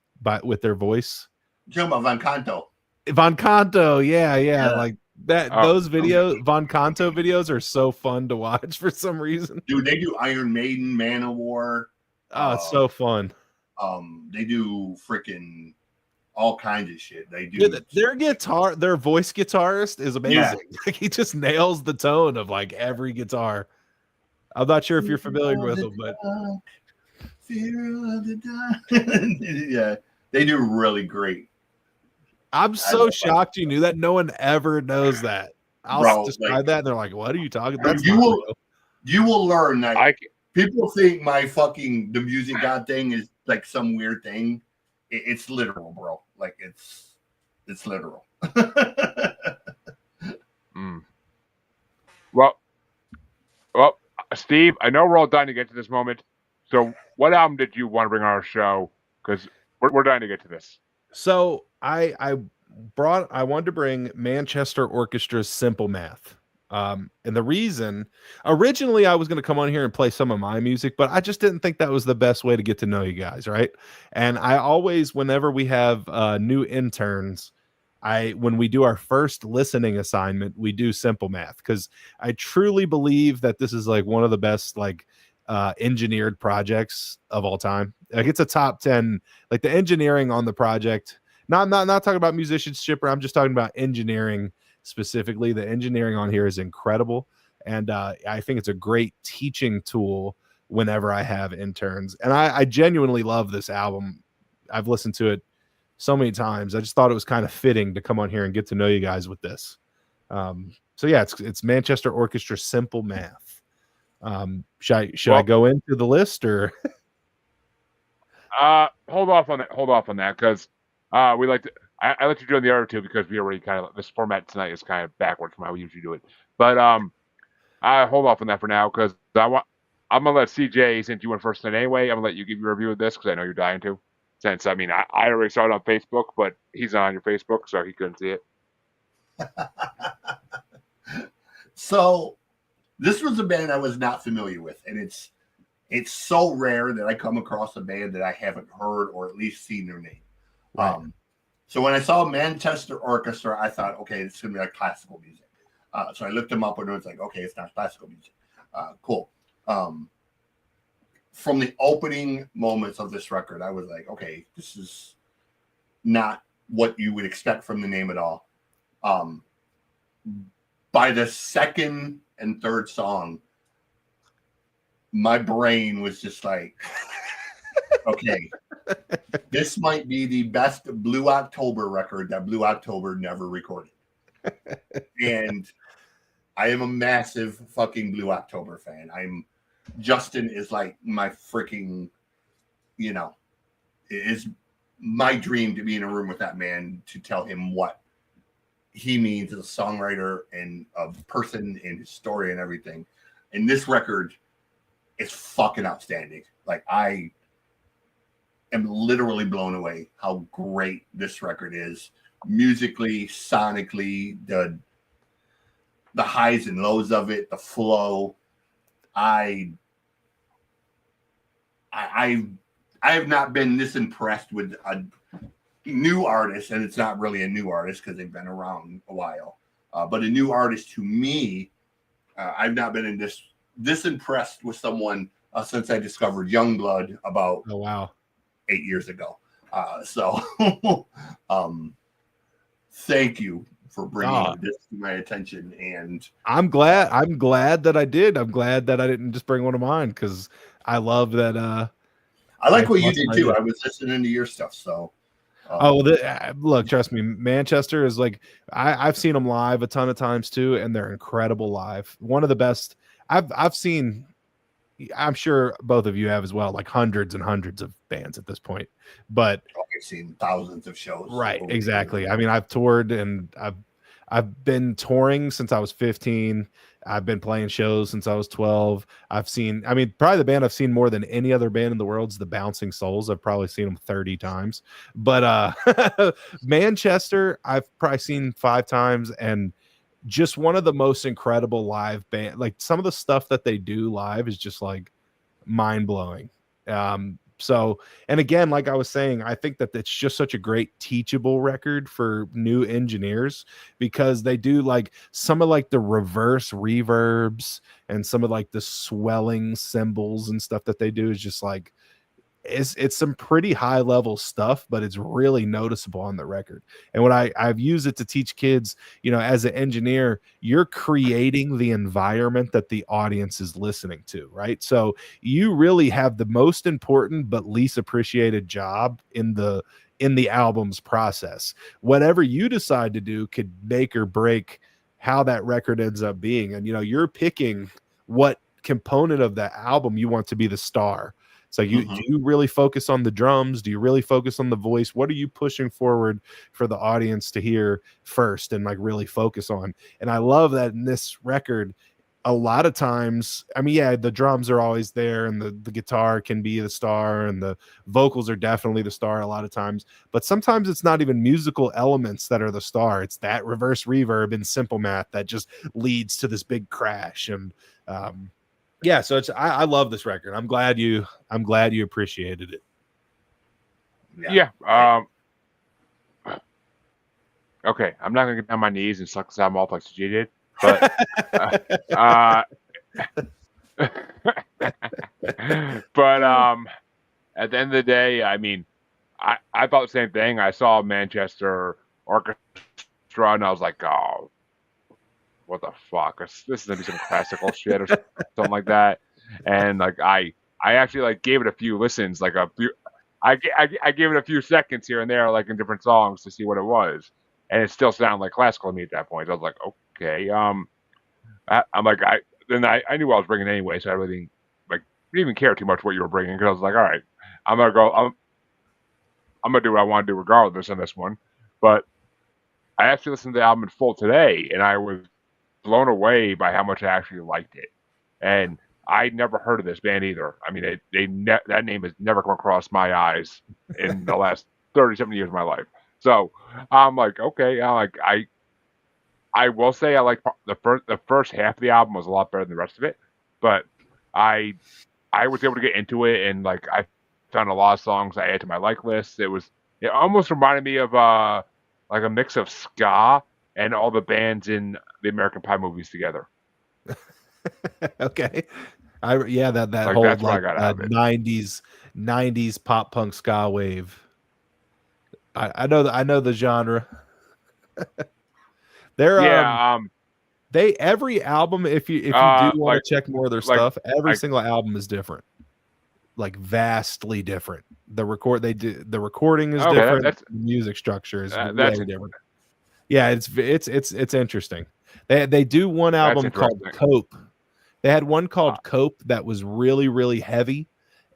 S3: with their voice.
S2: You're talking about Van Canto.
S3: Van Canto, yeah. Like that. Those Van Canto videos are so fun to watch for some reason.
S2: Dude, they do Iron Maiden, Manowar.
S3: Oh, it's so fun.
S2: They do freaking all kinds of shit. They do
S3: their voice guitarist is amazing. Yeah. Like he just nails the tone of like every guitar. I'm not sure if you're familiar with them, but
S2: fear of the dark. Yeah, they do really great.
S3: I'm so shocked you knew that. No one ever knows that. I'll describe that, and they're like, "What are you talking about?"
S2: You will learn that. People think the music god thing is like some weird thing. It's literal, bro. Like it's literal.
S1: Well, Steve, I know we're all dying to get to this moment. So, what album did you want to bring on our show? Because we're dying to get to this.
S3: So, I wanted to bring Manchester Orchestra's Simple Math. And the reason, originally I was going to come on here and play some of my music, but I just didn't think that was the best way to get to know you guys, right? And I always, whenever we have new interns, when we do our first listening assignment, we do Simple Math, because I truly believe that this is like one of the best engineered projects of all time. Like it's a top 10, like the engineering on the project. Not talking about musicianship, I'm just talking about engineering. Specifically, the engineering on here is incredible, and I think it's a great teaching tool whenever I have interns. And I genuinely love this album. I've listened to it so many times. I just thought it was kind of fitting to come on here and get to know you guys with this. So yeah, it's Manchester Orchestra Simple Math. Should I go into the list or?
S1: Hold off on that because we like to. I let you do the other two because we already kind of this format tonight is kind of backwards from how we usually do it. But I hold off on that for now because I'm gonna let CJ, since you went first tonight anyway, I'm gonna let you give your review of this because I know you're dying to. Since I mean I already saw it on Facebook, but he's not on your Facebook, so he couldn't see it.
S2: So this was a band I was not familiar with, and it's so rare that I come across a band that I haven't heard or at least seen their name. Right. So when I saw Manchester Orchestra, I thought, okay, it's going to be like classical music. So I looked them up and it was like, okay, it's not classical music. Cool. from the opening moments of this record, I was like, okay, this is not what you would expect from the name at all. By the second and third song, my brain was just like, okay, this might be the best Blue October record that Blue October never recorded. And I am a massive fucking Blue October fan. Justin is like my freaking, it is my dream to be in a room with that man to tell him what he means as a songwriter and a person and his story and everything. And this record is fucking outstanding. Like, I am literally blown away how great this record is, musically, sonically, the highs and lows of it, the flow. I have not been this impressed with a new artist, and it's not really a new artist because they've been around a while. But a new artist to me, I've not been in this impressed with someone since I discovered Youngblood about 8 years ago. So thank you for bringing this to my attention. And
S3: I'm glad that I did. I'm glad that I didn't just bring one of mine, because I love that.
S2: I like what you did too. I was listening to your stuff. So
S3: look, trust me, Manchester is like, I've seen them live a ton of times too, and they're incredible live. One of the best I've seen. I'm sure both of you have as well, like hundreds and hundreds of bands at this point. But
S2: I've seen thousands of shows.
S3: Right, exactly. I mean, I've toured, and I've been touring since I was 15. I've been playing shows since I was 12. Probably the band I've seen more than any other band in the world is the Bouncing Souls. I've probably seen them 30 times. But Manchester, I've probably seen 5 times, and just one of the most incredible live band. Like, some of the stuff that they do live is just like mind-blowing. So, and again, like I was saying, I think that it's just such a great teachable record for new engineers, because they do like some of like the reverse reverbs and some of like the swelling cymbals and stuff that they do is just like, it's some pretty high level stuff, but it's really noticeable on the record. And what I've used it to teach kids, as an engineer, you're creating the environment that the audience is listening to, right? So you really have the most important but least appreciated job in the album's process. Whatever you decide to do could make or break how that record ends up being. And you're picking what component of that album you want to be the star. So do you really focus on the drums? Do you really focus on the voice? What are you pushing forward for the audience to hear first and like really focus on? And I love that in this record, a lot of times, the drums are always there, and the guitar can be the star, and the vocals are definitely the star a lot of times. But sometimes it's not even musical elements that are the star. It's that reverse reverb in Simple Math that just leads to this big crash. And so I love this record. I'm glad you appreciated it.
S1: Yeah. Okay, I'm not gonna get on my knees and suck this album off like G did, but but at the end of the day, I thought the same thing. I saw Manchester Orchestra, and I was like, oh, what the fuck? This is gonna be some classical shit or something like that. And like I actually like gave it a few listens, like a few. I gave it a few seconds here and there, like in different songs, to see what it was, and it still sounded like classical to me at that point. So I was like, okay. I'm like I knew what I was bringing anyway, so I really didn't even care too much what you were bringing, because I was like, all right, I'm gonna do what I want to do regardless on this one. But I actually listened to the album in full today, and I was blown away by how much I actually liked it. And I never heard of this band either. That name has never come across my eyes in the last 37 years of my life. So I'm like, okay, I will say I like the first half of the album was a lot better than the rest of it, but I was able to get into it, and like I found a lot of songs I added to my like list. It almost reminded me of like a mix of ska and all the bands in the American Pie movies together.
S3: Okay. That
S1: Like
S3: whole
S1: that's what I
S3: like
S1: got out of it.
S3: 90s pop punk ska wave. I know the genre. They're
S1: Yeah.
S3: they every album, if you do want to
S1: Like
S3: check more of their
S1: like
S3: stuff, every
S1: like
S3: single album is different. Like vastly different. The recording is
S1: okay.
S3: different. The music structure is way
S1: That's
S3: different. Yeah, it's interesting. They do one
S1: that's
S3: album called
S1: interesting.
S3: Cope. They had one
S1: Uh,
S3: called Cope that was really, really heavy.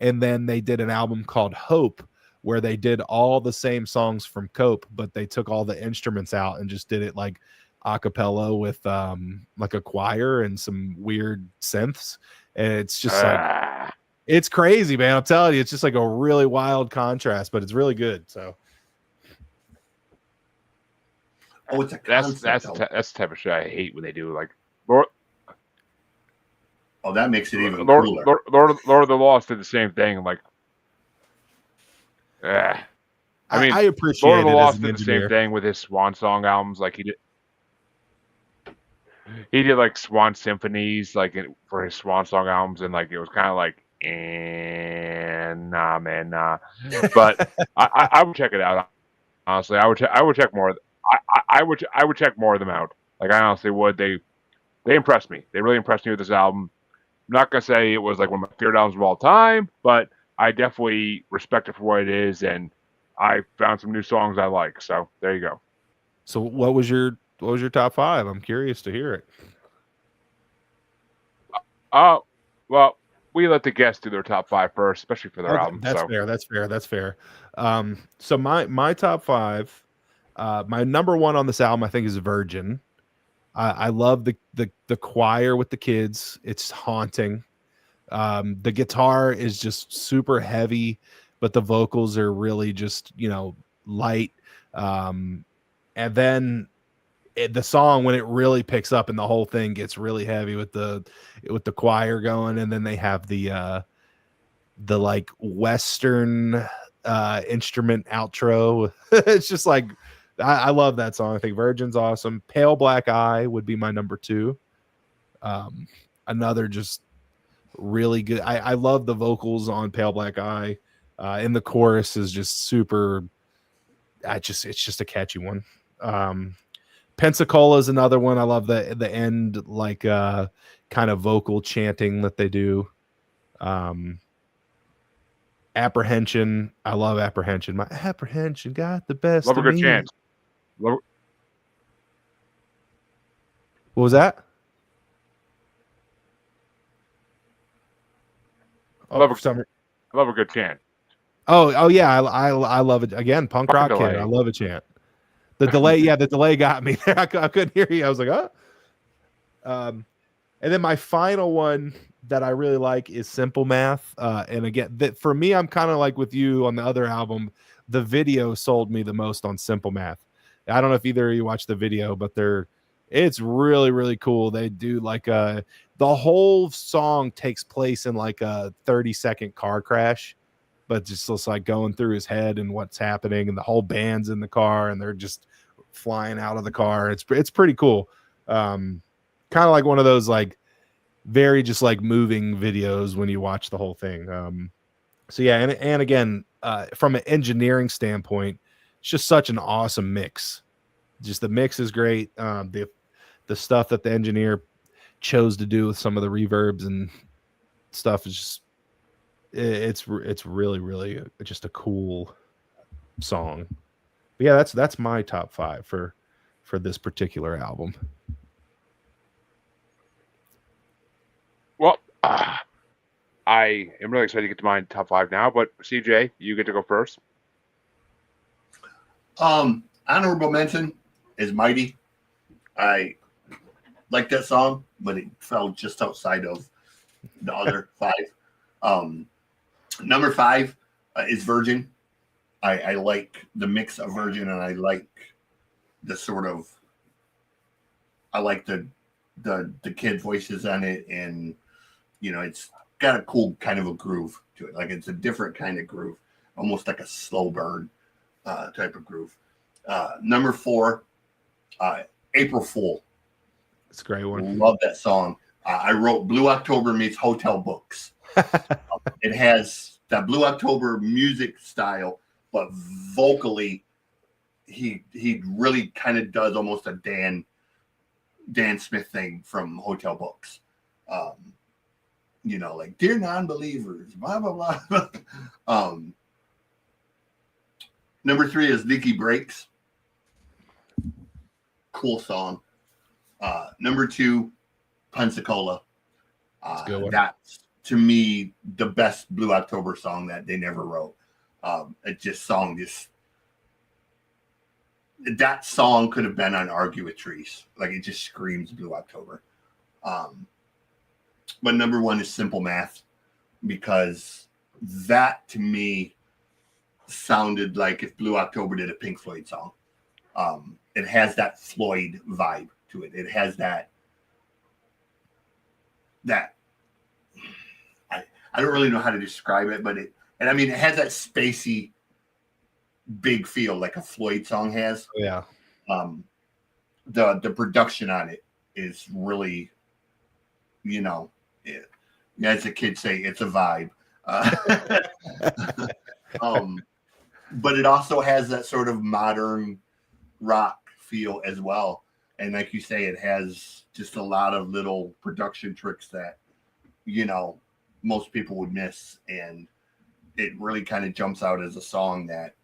S3: And then they did an album called Hope where they did all the same songs from Cope, but they took all the instruments out and just did it like a cappella with like a choir and some weird synths. And it's just like
S1: ah,
S3: it's crazy, man. I'm telling you, it's just like a really wild contrast, but it's really good. So
S2: Oh, it's a concept.
S1: that's the type of shit I hate when they do. Like Lord
S2: Oh, that makes it even
S1: Lord
S2: cooler.
S1: Lord of the Lost did the same thing. Like, I mean,
S3: I
S1: Lord of
S3: appreciate
S1: the
S3: it as
S1: Lost
S3: an
S1: did the same
S3: engineer.
S1: thing with his Swan Song albums. Like he did like Swan Symphonies, like for his Swan Song albums, and like it was kind of like, nah, man, nah. But I would check it out. Honestly, I would check more. I would check more of them out. Like I honestly would. They impressed me. They really impressed me with this album. I'm not gonna say it was like one of my favorite albums of all time, but I definitely respect it for what it is, and I found some new songs I like. So there you go.
S3: So what was your top five? I'm curious to hear it.
S1: Oh, well, we let the guests do their top five first, especially for their
S3: Okay,
S1: album.
S3: that's
S1: So
S3: fair. That's fair. That's fair. So my top five, my number one on this album, I think, is Virgin. I love the choir with the kids. It's haunting. The guitar is just super heavy, but the vocals are really just light. And then the song, when it really picks up and the whole thing gets really heavy with the choir going, and then they have the like Western instrument outro. It's just like I love that song. I think Virgin's awesome. Pale Black Eye would be my number two. Another just really good. I love the vocals on Pale Black Eye. And the chorus is just super. It's just a catchy one. Pensacola is another one. I love the end like kind of vocal chanting that they do. Apprehension. I love Apprehension. My apprehension got the best
S1: love a
S3: of
S1: good
S3: me.
S1: chance. Love,
S3: What was that? Oh, for some.
S1: love a good chant.
S3: Oh yeah, I love it again. Punk
S1: Fucking
S3: rock kid. I
S1: delay.
S3: love a chant. The delay, yeah, the delay got me there. I couldn't hear you. I was like, oh. And then my final one that I really like is Simple Math. And again, that for me, I'm kind of like with you on the other album. The video sold me the most on Simple Math. I don't know if either of you watched the video, but it's really, really cool. They do like the whole song takes place in like a 30-second car crash, but just like going through his head and what's happening, and the whole band's in the car and they're just flying out of the car. It's pretty cool. Kind of like one of those like very just like moving videos when you watch the whole thing. So yeah, and again, from an engineering standpoint, it's just such an awesome mix. Just the mix is great. The stuff that the engineer chose to do with some of the reverbs and stuff is just it's really, really just a cool song. But yeah, that's my top five for this particular album.
S1: Well, I am really excited to get to my top five now. But CJ, you get to go first.
S2: Honorable mention is Mighty. I like that song, but it fell just outside of the other five. Number five is Virgin. I like the mix of Virgin, and I like the sort of I like the kid voices on it, and it's got a cool kind of a groove to it. Like it's a different kind of groove, almost like a slow burn type of groove. Number four, April Fool.
S3: It's a great one.
S2: Love that song. I wrote Blue October meets Hotel Books. It has that Blue October music style, but vocally, he really kind of does almost a Dan Smith thing from Hotel Books. Like dear non-believers, blah blah blah. Number 3 is Leaky Breaks. Cool song. Number 2, Pensacola. That's to me the best Blue October song that they never wrote. That song could have been on Argue with Trees. Like it just screams Blue October. But number 1 is Simple Math, because that to me sounded like if Blue October did a Pink Floyd song. It has that Floyd vibe to it. It has that I don't really know how to describe it, but it has that spacey big feel like a Floyd song has.
S3: Yeah.
S2: The production on it is really, as the kids say, it's a vibe. But it also has that sort of modern rock feel as well. And like you say, it has just a lot of little production tricks that, most people would miss. And it really kind of jumps out as a song that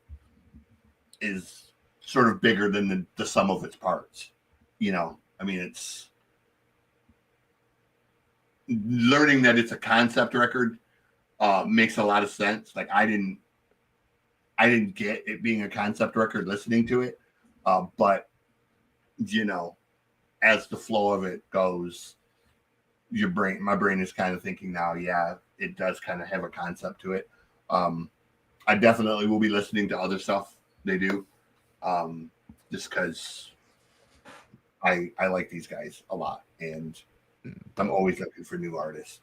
S2: is sort of bigger than the sum of its parts. It's learning that it's a concept record makes a lot of sense. Like I didn't get it being a concept record listening to it. But as the flow of it goes, my brain is kind of thinking now, yeah, it does kind of have a concept to it. I definitely will be listening to other stuff they do, just because I like these guys a lot, and I'm always looking for new artists.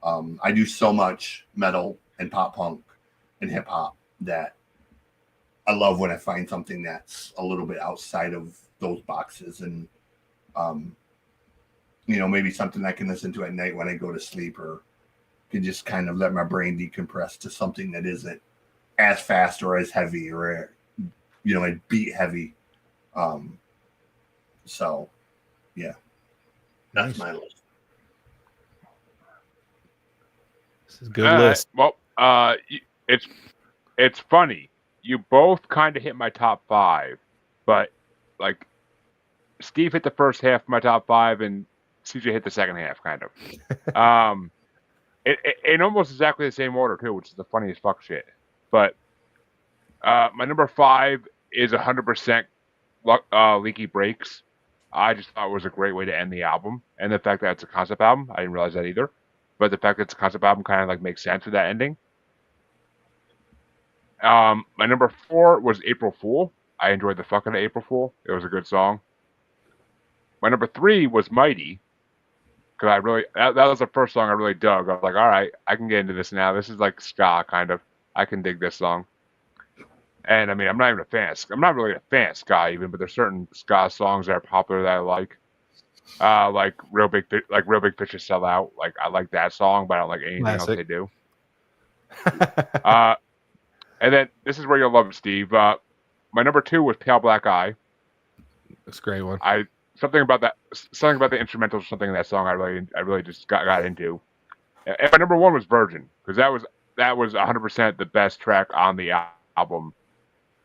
S2: I do so much metal and pop punk and hip hop that I love when I find something that's a little bit outside of those boxes, and maybe something I can listen to at night when I go to sleep, or can just kind of let my brain decompress to something that isn't as fast or as heavy or a beat heavy. So yeah, that's my list.
S3: This is a good list.
S1: Well, it's funny. You both kind of hit my top 5, but like Steve hit the first half of my top 5 and CJ hit the second half, kind of. In almost exactly the same order too, which is the funniest fuck shit. But my number 5 is 100% Leaky Breaks. I just thought it was a great way to end the album, and the fact that it's a concept album, I didn't realize that either. But the fact that it's a concept album kind of like makes sense with that ending. My number 4 was April Fool. I enjoyed the fuck out of April Fool. It was a good song. My number 3 was Mighty, because I really that was the first song I really dug. I was like, all right, I can get into this now. This is like ska kind of. I can dig this song. And I mean, I'm not even a fan. I'm not really a fan of ska even, but there's certain ska songs that are popular that I like. Like Real Big Fishes Sell Out. Like I like that song, but I don't like anything else they do. And then this is where you'll love it, Steve. My number 2 was Pale Black Eye.
S3: That's a great one.
S1: Something about the instrumentals, something in that song I really just got into. And my number 1 was Virgin, because that was 100% the best track on the album.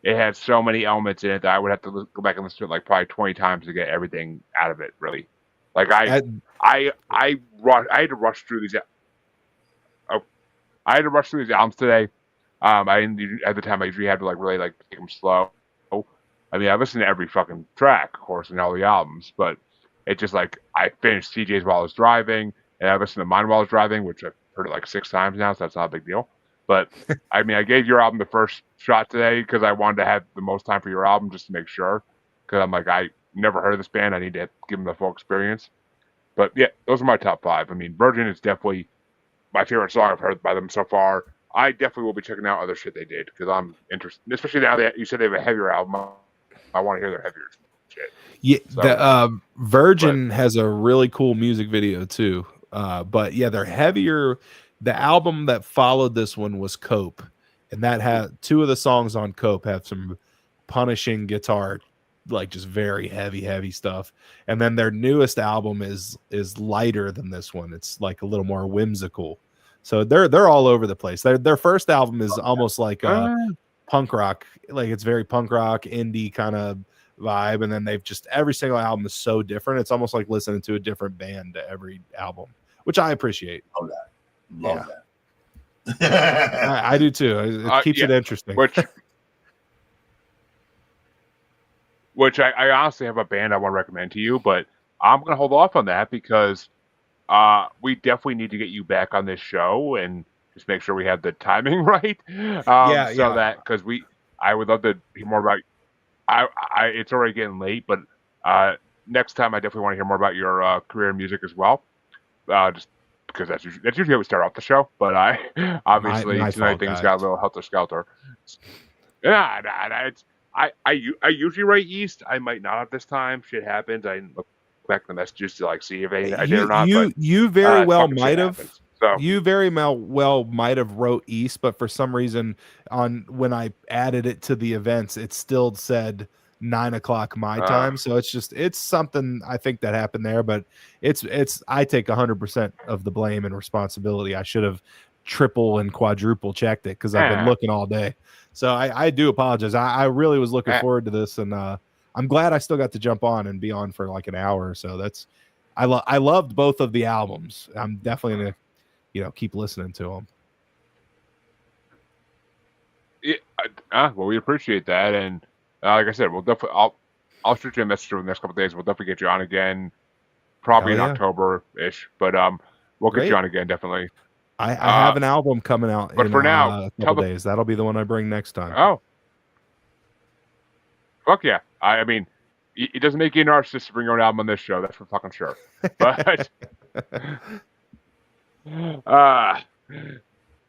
S1: It had so many elements in it that I would have to go back and listen to it like probably 20 times to get everything out of it. Really, like I had to rush through these. I had to rush through these albums today. I didn't at the time. I usually had to really take them slow. I mean, I listened to every fucking track, of course, and all the albums, but it just I finished CJ's while I was driving, and I listened to mine while I was driving, which I've heard it like 6 times now, so that's not a big deal. But I mean, I gave your album the first shot today because I wanted to have the most time for your album just to make sure. Because I'm like, I never heard of this band. I need to give them the full experience. But yeah, those are my top 5. I mean, Virgin is definitely my favorite song I've heard by them so far. I definitely will be checking out other shit they did because I'm interested, especially now that you said they have a heavier album. I want to hear their heavier shit.
S3: Yeah, so, the Virgin has a really cool music video too. But yeah, they're heavier. The album that followed this one was Cope, and that had 2 of the songs on Cope have some punishing guitar, like just very heavy stuff. And then their newest album is lighter than this one. It's like a little more whimsical. So they're all over the place. Their first album is almost like a punk rock, like it's very punk rock, indie kind of vibe. And then they've just every single album is so different. It's almost like listening to a different band to every album, which I appreciate.
S2: Love that.
S3: I do too. It keeps it interesting.
S1: Which I honestly have a band I want to recommend to you, but I'm going to hold off on that because we definitely need to get you back on this show and just make sure we have the timing right. That because I would love to hear more about. It's already getting late, but next time I definitely want to hear more about your career in music as well. Just because that's usually how we start off the show. But obviously tonight things got a little helter skelter. Yeah, I usually write East. I might not at this time. Shit happens. I look back at the messages to like see if I did or not.
S3: You very well might have.
S1: Happens, so.
S3: You very well might have wrote East, but for some reason when I added it to the events, it still said 9 o'clock my time. So it's something I think that happened there, but I take 100% of the blame and responsibility. I should have triple and quadruple checked it because I've been looking all day. So I do apologize. I really was looking forward to this, and I'm glad I still got to jump on and be on for like an hour or so. I loved both of the albums. I'm definitely gonna keep listening to them.
S1: Yeah, well, we appreciate that, and like I said, we'll definitely. I'll shoot you a message over the next couple of days. We'll definitely get you on again, probably in October-ish. But we'll get you on again, definitely.
S3: I have an album coming out
S1: but
S3: in
S1: for now,
S3: a couple days. That'll be the one I bring next time.
S1: Oh, fuck yeah! I mean, it doesn't make you a narcissist to bring your own album on this show. That's for fucking sure. But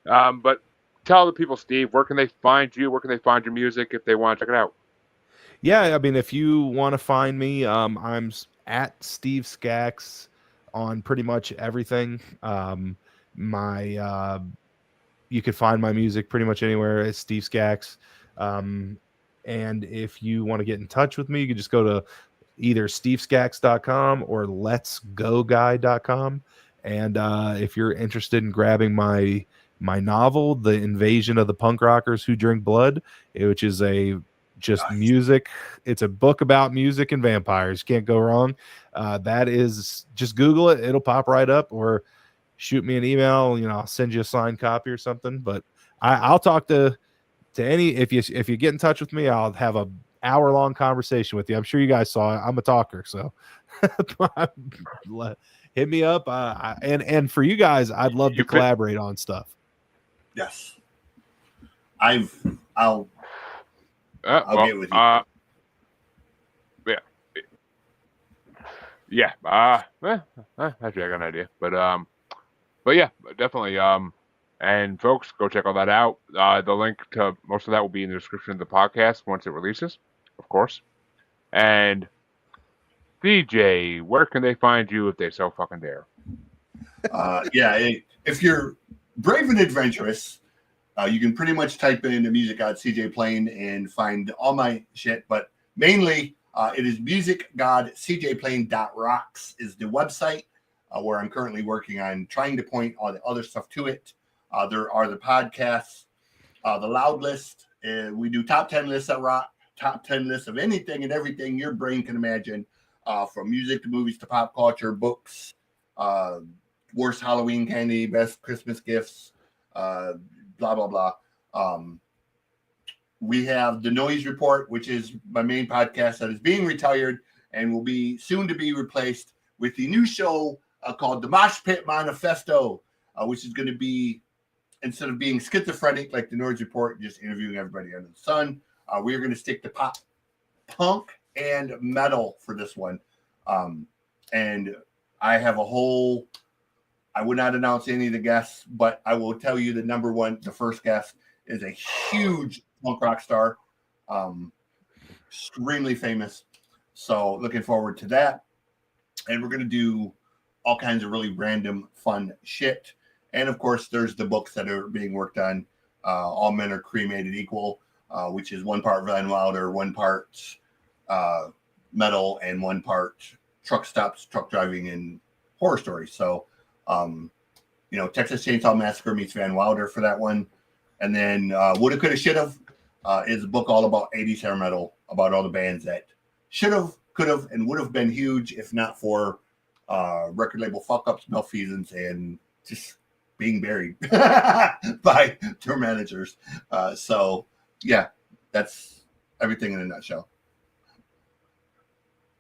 S1: but tell the people, Steve, where can they find you? Where can they find your music if they want to check it out?
S3: Yeah, I mean, if you want to find me, I'm at Steve Sxaks on pretty much everything. You could find my music pretty much anywhere as Steve Sxaks. And if you want to get in touch with me, you can just go to either stevesxaks.com or letsgoguy.com. And if you're interested in grabbing my novel, The Invasion of the Punk Rockers Who Drink Blood, which is music. It's a book about music and vampires. Can't go wrong. That is, just Google it. It'll pop right up, or shoot me an email. I'll send you a signed copy or something. But I'll talk to any, if you get in touch with me, I'll have a hour-long conversation with you. I'm sure you guys saw it. I'm a talker, so hit me up. And for you guys, I'd love to collaborate on stuff.
S2: Yes. I'll get with you. Actually, I got an idea, but yeah, definitely. And folks, go check all that out. The link to most of that will be in the description of the podcast once it releases, of course. And DJ, where can they find you if they so fucking dare? If you're brave and adventurous, you can pretty much type in the music god CJ Plain and find all my shit. But mainly, it is musicgodcjplain.rocks is the website where I'm currently working on trying to point all the other stuff to it. There are the podcasts, the Loud List. We do top 10 lists at Rock, top 10 lists of anything and everything your brain can imagine, from music to movies to pop culture, books, worst Halloween candy, best Christmas gifts, blah, blah, blah. We have The Noise Report, which is my main podcast that is being retired and will be soon to be replaced with the new show called The Mosh Pit Manifesto, which is going to be, instead of being schizophrenic like The Noise Report, just interviewing everybody under the sun, we're going to stick to pop, punk, and metal for this one. And I have a whole, I would not announce any of the guests, but I will tell you the first guest is a huge punk rock star, extremely famous. So looking forward to that. And we're going to do all kinds of really random, fun shit. And of course, there's the books that are being worked on. All Men Are Cremated Equal, which is one part Van Wilder, one part metal, and one part truck stops, truck driving, and horror stories. So, Texas Chainsaw Massacre meets Van Wilder for that one. And then Woulda, Coulda, Shoulda is a book all about 80s hair metal, about all the bands that should have, could have, and would have been huge if not for record label fuck-ups, malfeasance, and just being buried by tour managers. Yeah, that's everything in a nutshell.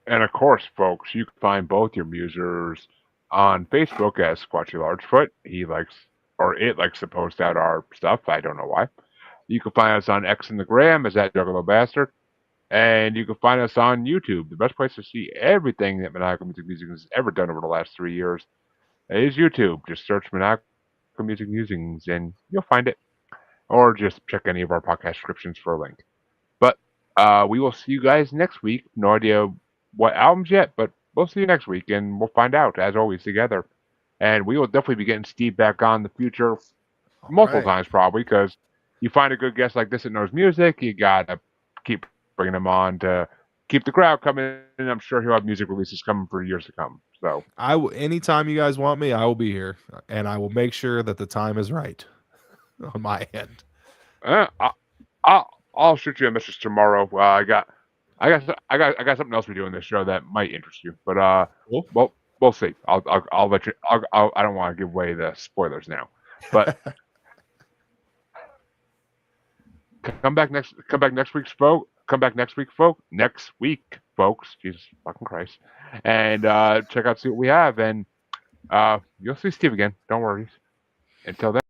S1: And of course, folks, you can find both your musers on Facebook as Squatchy Largefoot. It likes to post out our stuff. I don't know why. You can find us on X and the Gram as that Juggalo Bastard. And you can find us on YouTube. The best place to see everything that Maniacal Music has ever done over the last 3 years is YouTube. Just search Maniacal Music Musings and you'll find it. Or just check any of our podcast descriptions for a link. But we will see you guys next week. No idea what albums yet, but we'll see you next week and we'll find out, as always, together. And we will definitely be getting Steve back on in the future multiple times, probably, because you find a good guest like this that knows music, you got to keep bringing him on to keep the crowd coming, and I'm sure he'll have music releases coming for years to come. So
S3: anytime you guys want me, I will be here, and I will make sure that the time is right on my end.
S1: I'll shoot you a message tomorrow. I got something else we do in this show that might interest you, but
S3: Cool.
S1: well, we'll see. I'll let you. I don't want to give away the spoilers now, but come back next week, folks. Next week, folks. Jesus fucking Christ! And check out, see what we have, and you'll see Steve again. Don't worry. Until then.